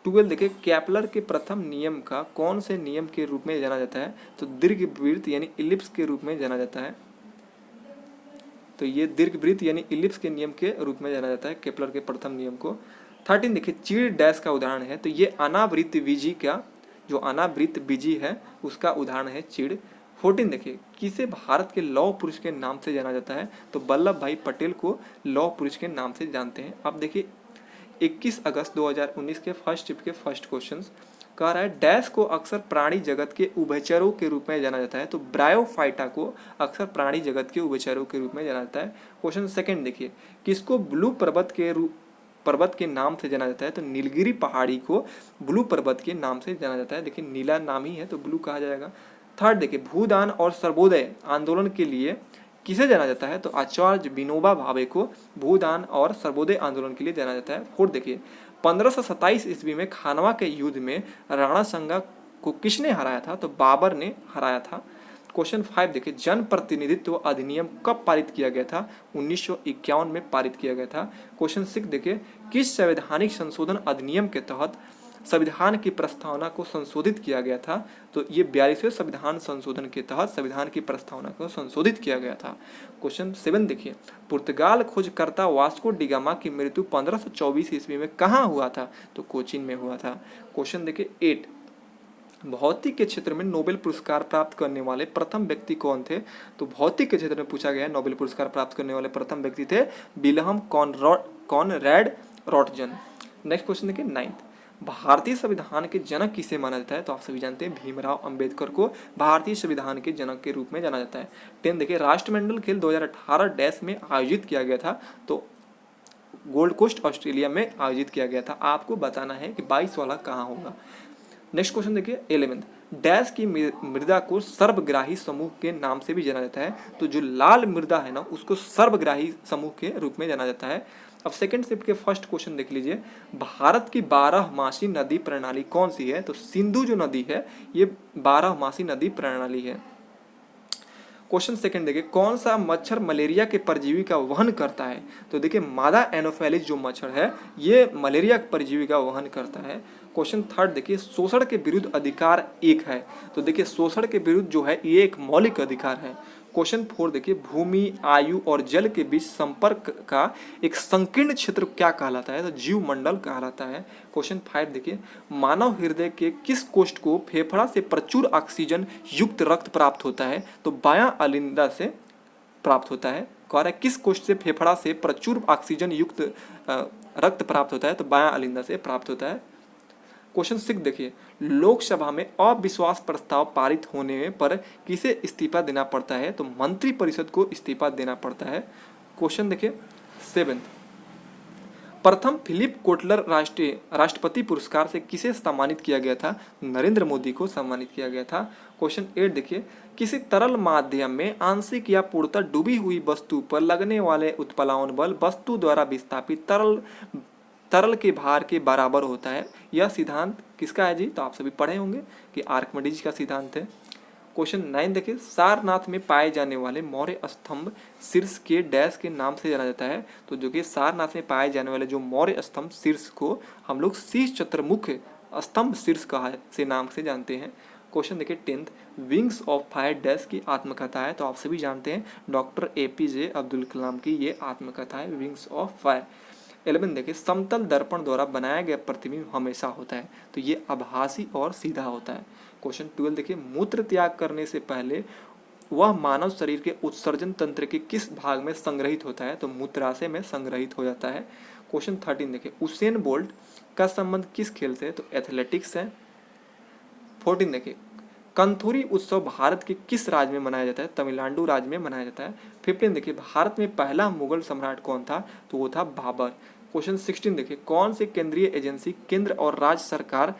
12 देखिए, केपलर के प्रथम नियम का कौन से नियम के रूप में जाना जाता है? तो दीर्घवृत्त यानी इलिप्स के रूप में जाना जाता है। तो ये दीर्घवृत्त यानी इलिप्स के नियम के रूप में जाना जाता है केपलर के प्रथम नियम को। 13 देखिए, चीड़ डैश का उदाहरण है? तो ये अनावृत्त बीजी का, जो अनावृत्त बीजी है उसका उदाहरण है चीड़। 14 देखिए, किसे भारत के लौह पुरुष के नाम से जाना जाता है? तो वल्लभ भाई पटेल को लौह पुरुष के नाम से जानते हैं। अब देखिए 21 अगस्त 2019 के फर्स्ट शिफ्ट के फर्स्ट क्वेश्चन कह रहा है, डैश को अक्सर प्राणी जगत के उभयचरों के रूप में जाना जाता है? तो ब्रायोफाइटा को अक्सर प्राणी जगत के उभयचरों के रूप में जाना जाता है। क्वेश्चन 2 देखिए, किसको ब्लू पर्वत के नाम से जाना जाता है? तो नीलगिरी पहाड़ी को ब्लू पर्वत के नाम से जाना जाता है। देखिए नीला नाम ही है तो ब्लू कहा जाएगा। 3 देखिए, भूदान और सर्वोदय आंदोलन के लिए किसे जाना जाता है? तो आचार्य विनोबा भावे को भूदान और सर्वोदय आंदोलन के लिए जाना जाता है। 4 देखिए, 1527 ईस्वी में खानवा के युद्ध में राणा सांगा को किसने हराया था? तो बाबर ने हराया था। क्वेश्चन 5 देखिए, जन प्रतिनिधित्व अधिनियम कब पारित किया गया था? 1951 में पारित किया गया था। क्वेश्चन 6 देखिए, किस संवैधानिक संशोधन अधिनियम के तहत संविधान की प्रस्तावना को संशोधित किया गया था? तो ये 42वें संविधान संशोधन के तहत संविधान की प्रस्तावना को संशोधित किया गया था। क्वेश्चन 7 देखिए, पुर्तगाल खोजकर्ता वास्को डिगामा की मृत्यु 1524 ईस्वी में कहाँ हुआ था? तो कोचीन में हुआ था। क्वेश्चन देखिए 8, भौतिक के क्षेत्र में नोबेल पुरस्कार प्राप्त करने वाले प्रथम व्यक्ति कौन थे? तो भौतिक के क्षेत्र में पूछा गया है, नोबेल पुरस्कार प्राप्त करने वाले प्रथम व्यक्ति थे विल्हम कॉनरैड रॉटजन। नेक्स्ट क्वेश्चन देखिए 9, भारतीय संविधान के जनक किसे माना जाता है? तो आप सभी जानते हैं भीमराव अंबेडकर को भारतीय संविधान के जनक के रूप में जाना जाता है। 10 देखिए, राष्ट्रमंडल खेल 2018 डैश में आयोजित किया गया था? तो गोल्ड कोस्ट ऑस्ट्रेलिया में आयोजित किया गया था। आपको बताना है कि 22 वाला कहाँ होगा। नेक्स्ट क्वेश्चन देखिए 11, डैश की मृदा को सर्वग्राही समूह के नाम से भी जाना जाता है। तो जो लाल मृदा है ना उसको सर्वग्राही समूह के रूप में जाना जाता है। अब सेकंड शिफ्ट के फर्स्ट क्वेश्चन देख लीजिए, भारत की 12मासी नदी प्रणाली कौन सी है? तो सिंधु जो नदी है ये 12मासी नदी प्रणाली है। क्वेश्चन सेकंड देखिए, कौन सा मच्छर मलेरिया के परजीवी का वहन करता है? तो देखिए मादा एनोफेलिस जो मच्छर है ये मलेरिया के परजीवी का वहन करता है। क्वेश्चन थर्ड देखिए, शोषण के विरुद्ध अधिकार एक है। तो देखिए शोषण के विरुद्ध जो है ये एक मौलिक अधिकार है। क्वेश्चन फोर देखिए, भूमि, आयु और जल के बीच संपर्क का एक संकीर्ण क्षेत्र क्या कहलाता है? तो जीवमंडल कहलाता है। क्वेश्चन फाइव देखिए, मानव हृदय के किस कोष्ठ को फेफड़ा से प्रचुर ऑक्सीजन युक्त रक्त प्राप्त होता है? तो बायां अलिंदा से प्राप्त होता है। कह रहा है किस कोष्ठ से फेफड़ा से प्रचुर ऑक्सीजन युक्त रक्त प्राप्त होता है? तो बायां अलिंदा से प्राप्त होता है। क्वेश्चन 6 देखिए, लोकसभा में अविश्वास प्रस्ताव पारित होने पर किसे इस्तीफा देना पड़ता है? तो मंत्रिपरिषद को इस्तीफा देना पड़ता है। क्वेश्चन देखिए 7, प्रथम फिलिप कोटलर राष्ट्रपति पुरस्कार से किसे सम्मानित किया गया था? नरेंद्र मोदी को सम्मानित किया गया था। क्वेश्चन 8 देखिए, किसी तरल माध्यम में आंशिक या पूर्णतः डूबी हुई वस्तु पर लगने वाले उत्प्लावन बल वस्तु द्वारा विस्थापित तरल के भार के बराबर होता है। यह सिद्धांत किसका है जी? तो आप सभी पढ़े होंगे कि आर्किमिडीज का सिद्धांत है। क्वेश्चन 9 देखिए, सारनाथ में पाए जाने वाले मौर्य स्तंभ शीर्ष के डैश के नाम से जाना जाता है? तो जो कि सारनाथ में पाए जाने वाले जो मौर्य स्तंभ शीर्ष को हम लोग शीर्ष चतुर्मुख स्तंभ शीर्ष का से नाम से जानते हैं। क्वेश्चन देखिए 10, विंग्स ऑफ फायर डैश की आत्मकथा है? तो आप सभी जानते हैं डॉक्टर APJ अब्दुल कलाम की ये आत्मकथा है, विंग्स ऑफ फायर। 11 देखिए, समतल दर्पण द्वारा बनाया गया प्रतिबिंब हमेशा होता है? तो ये आभासी और सीधा होता है। क्वेश्चन 12 देखिए, मूत्र त्याग करने से पहले वह मानव शरीर के उत्सर्जन तंत्र के किस भाग में संग्रहित होता है? तो मूत्राशय में संग्रहित हो जाता है। क्वेश्चन 13 देखिए, उसेन बोल्ट का संबंध किस खेल से है? तो एथलेटिक्स है। 14 देखिए, कंथुरी उत्सव भारत के किस राज्य में मनाया जाता है? तमिलनाडु राज्य में मनाया जाता है। 15 देखिए, भारत में पहला मुगल सम्राट कौन था? तो वो था बाबर। क्वेश्चन 16 देखिए, कौन सी केंद्रीय एजेंसी केंद्र और राज्य सरकार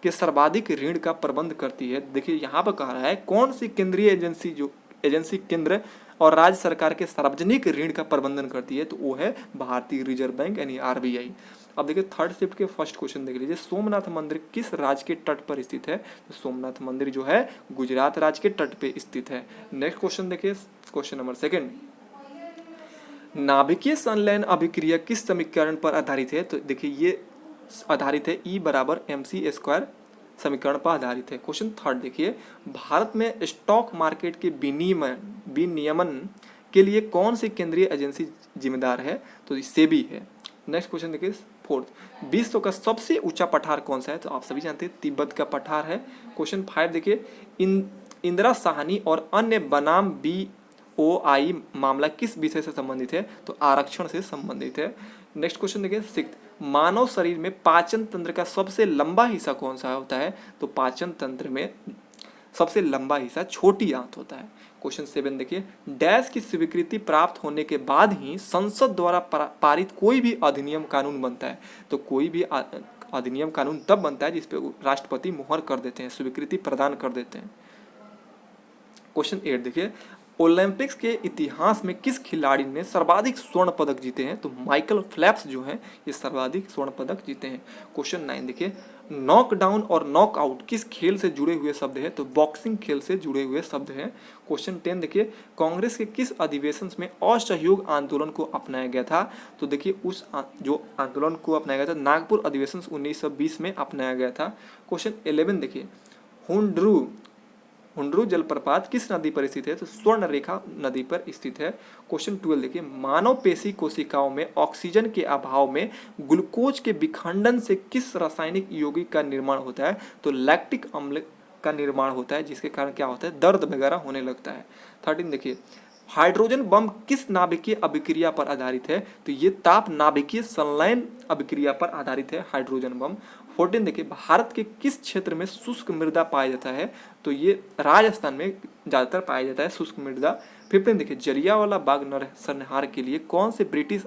के सर्वाधिक ऋण का प्रबंध करती है? देखिए यहाँ पर कह रहा है कौन सी केंद्रीय एजेंसी केंद्र और राज्य सरकार के सार्वजनिक ऋण का प्रबंधन करती है? तो वो है भारतीय रिजर्व बैंक यानी RBI। अब देखिए थर्ड शिफ्ट के फर्स्ट क्वेश्चन देख लीजिए, सोमनाथ मंदिर किस राज्य के तट पर स्थित है? तो सोमनाथ मंदिर जो है गुजरात राज्य के तट पे स्थित है। नेक्स्ट क्वेश्चन देखिए, क्वेश्चन नंबर 2, नाभिकीय संलयन अभिक्रिया किस समीकरण पर आधारित है? तो देखिए ये आधारित है E = mc² समीकरण पर आधारित है। क्वेश्चन 3 देखिए, भारत में स्टॉक मार्केट के विनियमन के लिए कौन सी केंद्रीय एजेंसी जिम्मेदार है? तो सेबी है। नेक्स्ट क्वेश्चन देखिए 4, विश्व का सबसे ऊंचा पठार कौन सा है? तो आप सभी जानते हैं तिब्बत का पठार है। क्वेश्चन 5 देखिए, इंदिरा साहनी और अन्य बनाम BOI मामला किस विषय से संबंधित है? तो आरक्षण से संबंधित है। नेक्स्ट क्वेश्चन देखिए 6, मानव शरीर में पाचन तंत्र का सबसे लंबा हिस्सा कौन सा होता है? तो पाचन तंत्र में सबसे लंबा हिस्सा छोटी आंत होता है। क्वेश्चन 7 देखिए, डैश की स्वीकृति प्राप्त होने के बाद ही संसद द्वारा पारित कोई भी अधिनियम कानून बनता है? तो कोई भी अधिनियम कानून तब बनता है जिसपे राष्ट्रपति मुहर कर देते हैं, स्वीकृति प्रदान कर देते हैं। क्वेश्चन 8 देखिए, ओलंपिक्स के इतिहास में किस खिलाड़ी ने सर्वाधिक स्वर्ण पदक जीते हैं? तो माइकल फेल्प्स जो हैं ये सर्वाधिक स्वर्ण पदक जीते हैं। क्वेश्चन 9 देखिए, नॉकडाउन और नॉकआउट किस खेल से जुड़े हुए शब्द है? तो बॉक्सिंग खेल से जुड़े हुए शब्द हैं। क्वेश्चन 10 देखिए, कांग्रेस के किस अधिवेशन में असहयोग आंदोलन को अपनाया गया था? तो देखिए उस जो आंदोलन को अपनाया गया था नागपुर अधिवेशन 1920 में अपनाया गया था। क्वेश्चन 11 देखिए, हुंड्रू जलप्रपात किस नदी पर स्थित है? तो स्वर्ण रेखा नदी पर स्थित है। क्वेश्चन 12 देखिए, मानव पेशी कोशिकाओं में ऑक्सीजन के अभाव में ग्लूकोज के विखंडन से किस रासायनिक यौगिक का निर्माण होता है? तो लैक्टिक अम्ल का निर्माण होता है, जिसके कारण क्या होता है? दर्द वगैरह होने लगता है। 13 देखिए, हाइड्रोजन बम किस नाभिकीय अभिक्रिया पर आधारित है? तो ये ताप नाभिकीय संलयन अभिक्रिया पर आधारित है हाइड्रोजन बम। 14 देखिए, भारत के किस क्षेत्र में शुष्क मृदा पाया जाता है? तो ये राजस्थान में ज़्यादातर पाया जाता है शुष्क मृदा। 15 देखिए, जलियांवाला बाग नरसंहार के लिए कौन से ब्रिटिश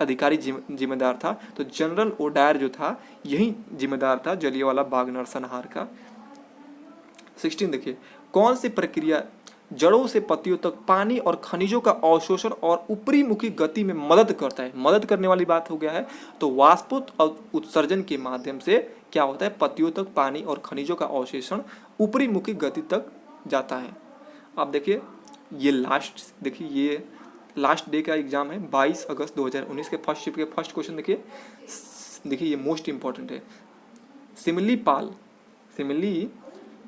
अधिकारी जिम्मेदार था? तो जनरल ओडायर जो था यही जिम्मेदार था जलियांवाला बाग नरसंहार का। 16 देखिए, कौन सी प्रक्रिया जड़ों से पत्तियों तक पानी और खनिजों का अवशोषण और ऊपरी मुखी गति में मदद करता है? मदद करने वाली बात हो गया है। तो वाष्पोत उत्सर्जन के माध्यम से क्या होता है, पत्तियों तक पानी और खनिजों का अवशोषण ऊपरी मुखी गति तक जाता है। अब देखिए ये लास्ट डे का एग्जाम है 22 अगस्त 2019 के फर्स्ट शिफ्ट के फर्स्ट क्वेश्चन देखिए ये मोस्ट इंपॉर्टेंट है। सिमली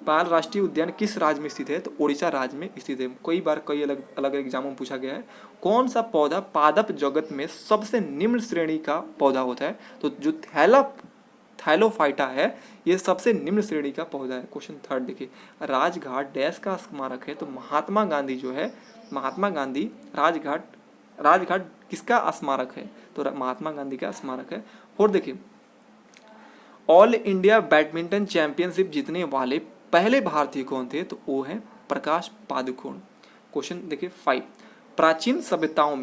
पाल राष्ट्रीय उद्यान किस राज्य में स्थित है? तो ओडिशा राज्य में स्थित है। कई बार कई अलग अलग एग्जामों में पूछा गया है। कौन सा पौधा पादप जगत में सबसे निम्न श्रेणी का पौधा होता है? तो जो थैलोफाइटा है ये सबसे निम्न श्रेणी का पौधा है। क्वेश्चन थर्ड देखिए, राजघाट डैश का स्मारक है? तो महात्मा गांधी राजघाट किसका स्मारक है? तो महात्मा गांधी का स्मारक है। और देखिए, ऑल इंडिया बैडमिंटन चैंपियनशिप जीतने वाले पहले भारतीय कौन थे? तो वो है प्रकाश पादुकोण। क्वेश्चन देखिए 5, प्राचीन सभ्यताओं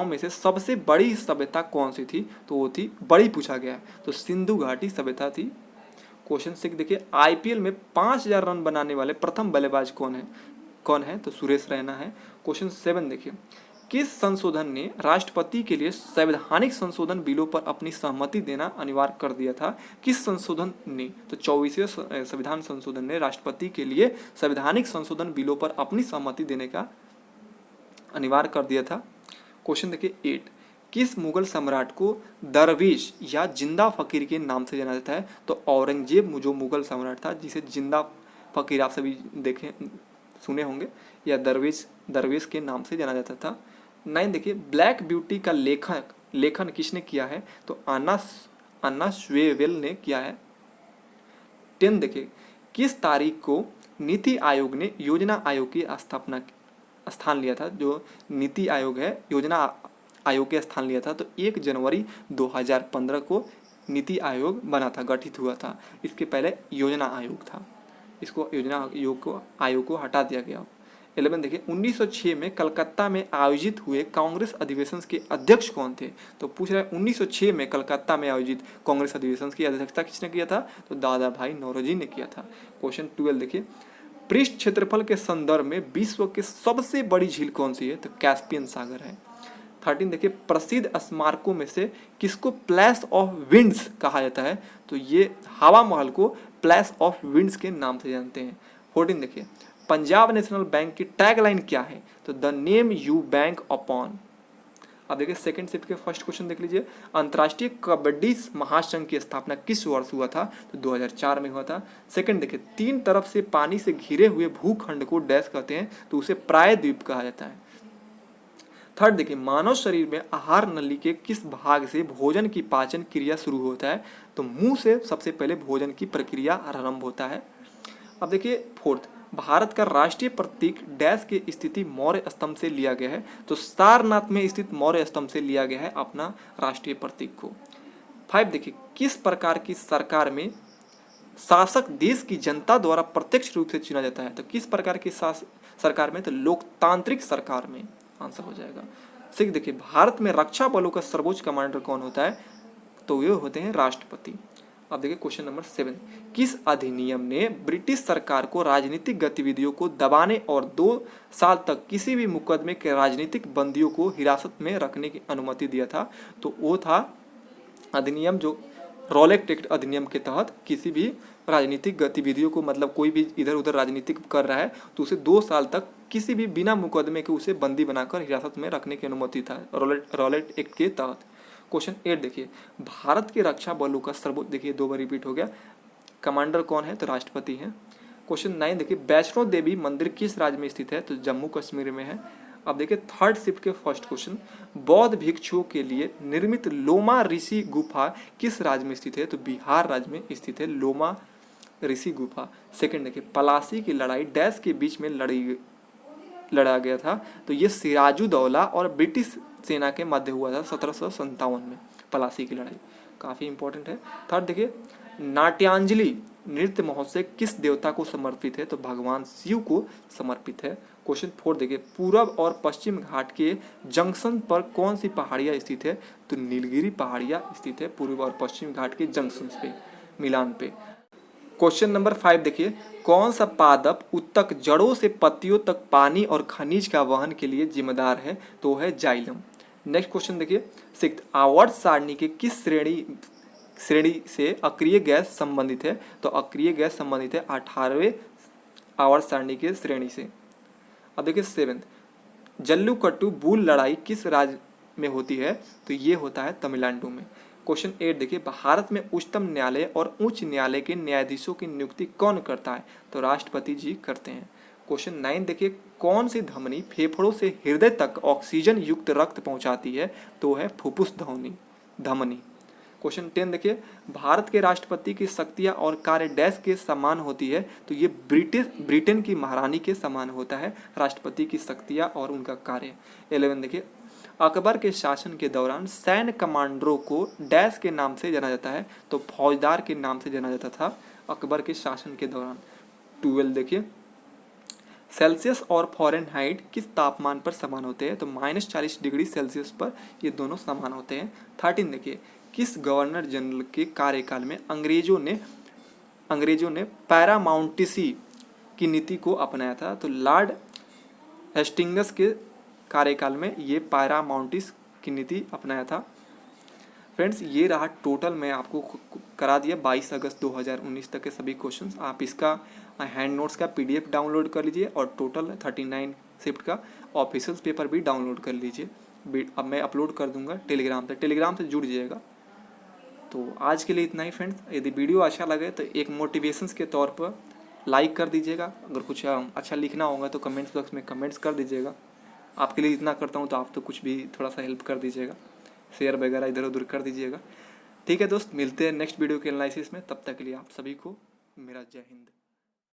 में से सबसे बड़ी सभ्यता कौन सी थी? तो वो थी बड़ी पूछा गया है, तो सिंधु घाटी सभ्यता थी। क्वेश्चन 6 देखिए, आईपीएल में 5000 रन बनाने वाले प्रथम बल्लेबाज कौन है? तो सुरेश रैना है। क्वेश्चन 7 देखिए, किस संशोधन ने राष्ट्रपति के लिए संवैधानिक संशोधन बिलों पर अपनी सहमति देना अनिवार्य कर दिया था? किस संशोधन ने? तो 24वें संविधान संशोधन ने राष्ट्रपति के लिए संवैधानिक संशोधन बिलों पर अपनी सहमति देने का अनिवार्य कर दिया था। क्वेश्चन देखिए 8, किस मुगल सम्राट को दरवेश या जिंदा फकीर के नाम से जाना जाता है? तो औरंगजेब जो मुगल सम्राट था जिसे जिंदा फकीर आप सभी देखें सुने होंगे, या दरवेश के नाम से जाना जाता था। 9 देखिए, ब्लैक ब्यूटी का लेखन किसने किया है? तो अन्ना श्वेवेल ने किया है। 10 देखिए, किस तारीख को नीति आयोग ने योजना आयोग की स्थान लिया था? जो नीति आयोग है योजना आयोग के स्थान लिया था। तो 1 जनवरी 2015 को नीति आयोग बना था, गठित हुआ था। इसके पहले योजना आयोग था, इसको योजना आयोग को हटा दिया गया। 11 देखिए, 1906 में कलकत्ता में आयोजित हुए कांग्रेस अधिवेशन के अध्यक्ष कौन थे? तो पूछ रहा है 1906 में कलकत्ता में आयोजित कांग्रेस अधिवेशन की अध्यक्षता किसने किया था? तो दादा भाई नौरोजी ने किया था। क्वेश्चन 12 देखिए, पृष्ठ क्षेत्रफल के संदर्भ में विश्व की सबसे बड़ी झील कौन सी है? तो कैस्पियन सागर है। 13 देखिए, प्रसिद्ध स्मारकों में से किसको प्लेस ऑफ विंड्स कहा जाता है? तो ये हवा महल को प्लेस ऑफ विंड्स के नाम से जानते हैं। 14 देखिए, पंजाब नेशनल बैंक की टैगलाइन क्या है? तो the name you bank upon. अब देखिए सेकंड शिफ्ट के फर्स्ट क्वेश्चन देख लीजिए, अंतर्राष्ट्रीय कबड्डी महासंघ की स्थापना किस वर्ष हुआ था? तो 2004 में हुआ था। सेकंड देखिए, 3 तरफ से पानी से घिरे हुए भूखंड को डैश कहते हैं? तो उसे प्रायद्वीप कहा जाता है। थर्ड देखिए, मानव शरीर में आहार नली के किस भाग से भोजन की पाचन क्रिया शुरू होता है? तो मुंह से सबसे पहले भोजन की प्रक्रिया आरंभ होता है। अब देखिए फोर्थ, भारत का राष्ट्रीय प्रतीक डैश के स्थिति मौर्य स्तंभ से लिया गया है? तो सारनाथ में स्थित मौर्य स्तंभ से लिया गया है अपना राष्ट्रीय प्रतीक को। 5 देखिए, किस प्रकार की सरकार में शासक देश की जनता द्वारा प्रत्यक्ष रूप से चुना जाता है? तो किस प्रकार की सरकार में? तो लोकतांत्रिक सरकार में आंसर हो जाएगा। 6 देखिए, भारत में रक्षा बलों का सर्वोच्च कमांडर कौन होता है? तो ये होते हैं राष्ट्रपति। अब देखिए क्वेश्चन नंबर 7, किस अधिनियम ने ब्रिटिश सरकार को राजनीतिक गतिविधियों को दबाने और 2 साल तक किसी भी मुकदमे के राजनीतिक बंदियों को हिरासत में रखने की अनुमति दिया था? तो वो था अधिनियम जो रॉलेट एक्ट अधिनियम के तहत किसी भी राजनीतिक गतिविधियों को, मतलब कोई भी इधर उधर राजनीतिक कर रहा है तो उसे 2 साल तक किसी भी बिना मुकदमे के उसे बंदी बनाकर हिरासत में रखने की अनुमति था रॉलेट एक्ट के तहत। क्वेश्चन 8 देखिए, भारत के रक्षा बलों का सर्वोच्च, देखिए 2 बार रिपीट हो गया, कमांडर कौन है? तो राष्ट्रपति हैं। क्वेश्चन 9 देखिए, वैष्णो देवी मंदिर किस राज्य में स्थित है? तो जम्मू कश्मीर में है। अब देखिए थर्ड शिफ्ट के फर्स्ट क्वेश्चन, बौद्ध भिक्षुओं के लिए निर्मित लोमा ऋषि गुफा किस राज्य में स्थित है? तो बिहार राज्य में स्थित है लोमा ऋषि गुफा। सेकंड देखिए, पलासी की लड़ाई डैश के बीच में लड़ा गया था? तो ये सिराजुद्दौला और ब्रिटिश सेना के मध्य हुआ था 1757 में पलासी की लड़ाई, काफ़ी इंपॉर्टेंट है। थर्ड देखिए, नाट्यांजलि नृत्य महोत्सव किस देवता को समर्पित है? तो भगवान शिव को समर्पित है। क्वेश्चन 4 देखिए, पूरब और पश्चिम घाट के जंक्शन पर कौन सी पहाड़ियाँ स्थित है? तो नीलगिरी पहाड़ियाँ स्थित है पूर्व और पश्चिम घाट के जंक्शन पे, मिलान पे। क्वेश्चन नंबर 5 देखिए, कौन सा पादप उत्तक जड़ों से पत्तियों तक पानी और खनिज का वहन के लिए जिम्मेदार है? तो है जाइलम। नेक्स्ट क्वेश्चन देखिए, 6 आवर्त सारणी के किस श्रेणी से अक्रिय गैस संबंधित है? तो अक्रिय गैस संबंधित है 18वें आवर्त सारणी के श्रेणी से। अब देखिए 7 जल्लीकट्टू बुल लड़ाई किस राज्य में होती है? तो ये होता है तमिलनाडु में। क्वेश्चन 8 देखिए, भारत में उच्चतम न्यायालय और उच्च न्यायालय के न्यायाधीशों की नियुक्ति कौन करता है? तो राष्ट्रपति जी करते हैं। क्वेश्चन 9 देखिए, कौन सी धमनी फेफड़ों से हृदय तक ऑक्सीजन युक्त रक्त पहुंचाती है? तो है फुफ्फुस धमनी। क्वेश्चन 10 देखिए, भारत के राष्ट्रपति की शक्तियां और कार्य डैश के समान होती है? तो ये ब्रिटेन की महारानी के समान होता है राष्ट्रपति की शक्तियां और उनका कार्य। 11 देखिए, अकबर के शासन के दौरान सैन्य कमांडरों को डैश के नाम से जाना जाता है? तो फौजदार के नाम से जाना जाता था अकबर के शासन के दौरान। 12 देखिए, सेल्सियस और फ़ारेनहाइट किस तापमान पर समान होते हैं? तो -40 डिग्री सेल्सियस पर ये दोनों समान होते हैं। 13 देखिए, किस गवर्नर जनरल के कार्यकाल में अंग्रेजों ने पैरामाउंटिसी की नीति को अपनाया था? तो लॉर्ड हेस्टिंग्स के कार्यकाल में ये पैरामाउंटिस की नीति अपनाया था। फ्रेंड्स, ये रहा टोटल, मैं आपको करा दिया 22 अगस्त 2019 तक के सभी क्वेश्चंस। आप इसका हैंड नोट्स का PDF डाउनलोड कर लीजिए और टोटल 39 शिफ्ट का ऑफिशियल पेपर भी डाउनलोड कर लीजिए। अब मैं अपलोड कर दूंगा टेलीग्राम से जुड़ जाइएगा। तो आज के लिए इतना ही फ्रेंड्स। यदि वीडियो अच्छा लगे तो एक मोटिवेशंस के तौर पर लाइक कर दीजिएगा। अगर कुछ अच्छा लिखना होगा तो कमेंट्स बॉक्स में कमेंट्स कर दीजिएगा। आपके लिए इतना करता हूँ तो आप तो कुछ भी थोड़ा सा हेल्प कर दीजिएगा, शेयर वगैरह इधर उधर कर दीजिएगा। ठीक है दोस्त, मिलते हैं नेक्स्ट वीडियो के एनालिसिस में। तब तक के लिए आप सभी को मेरा जय हिंद।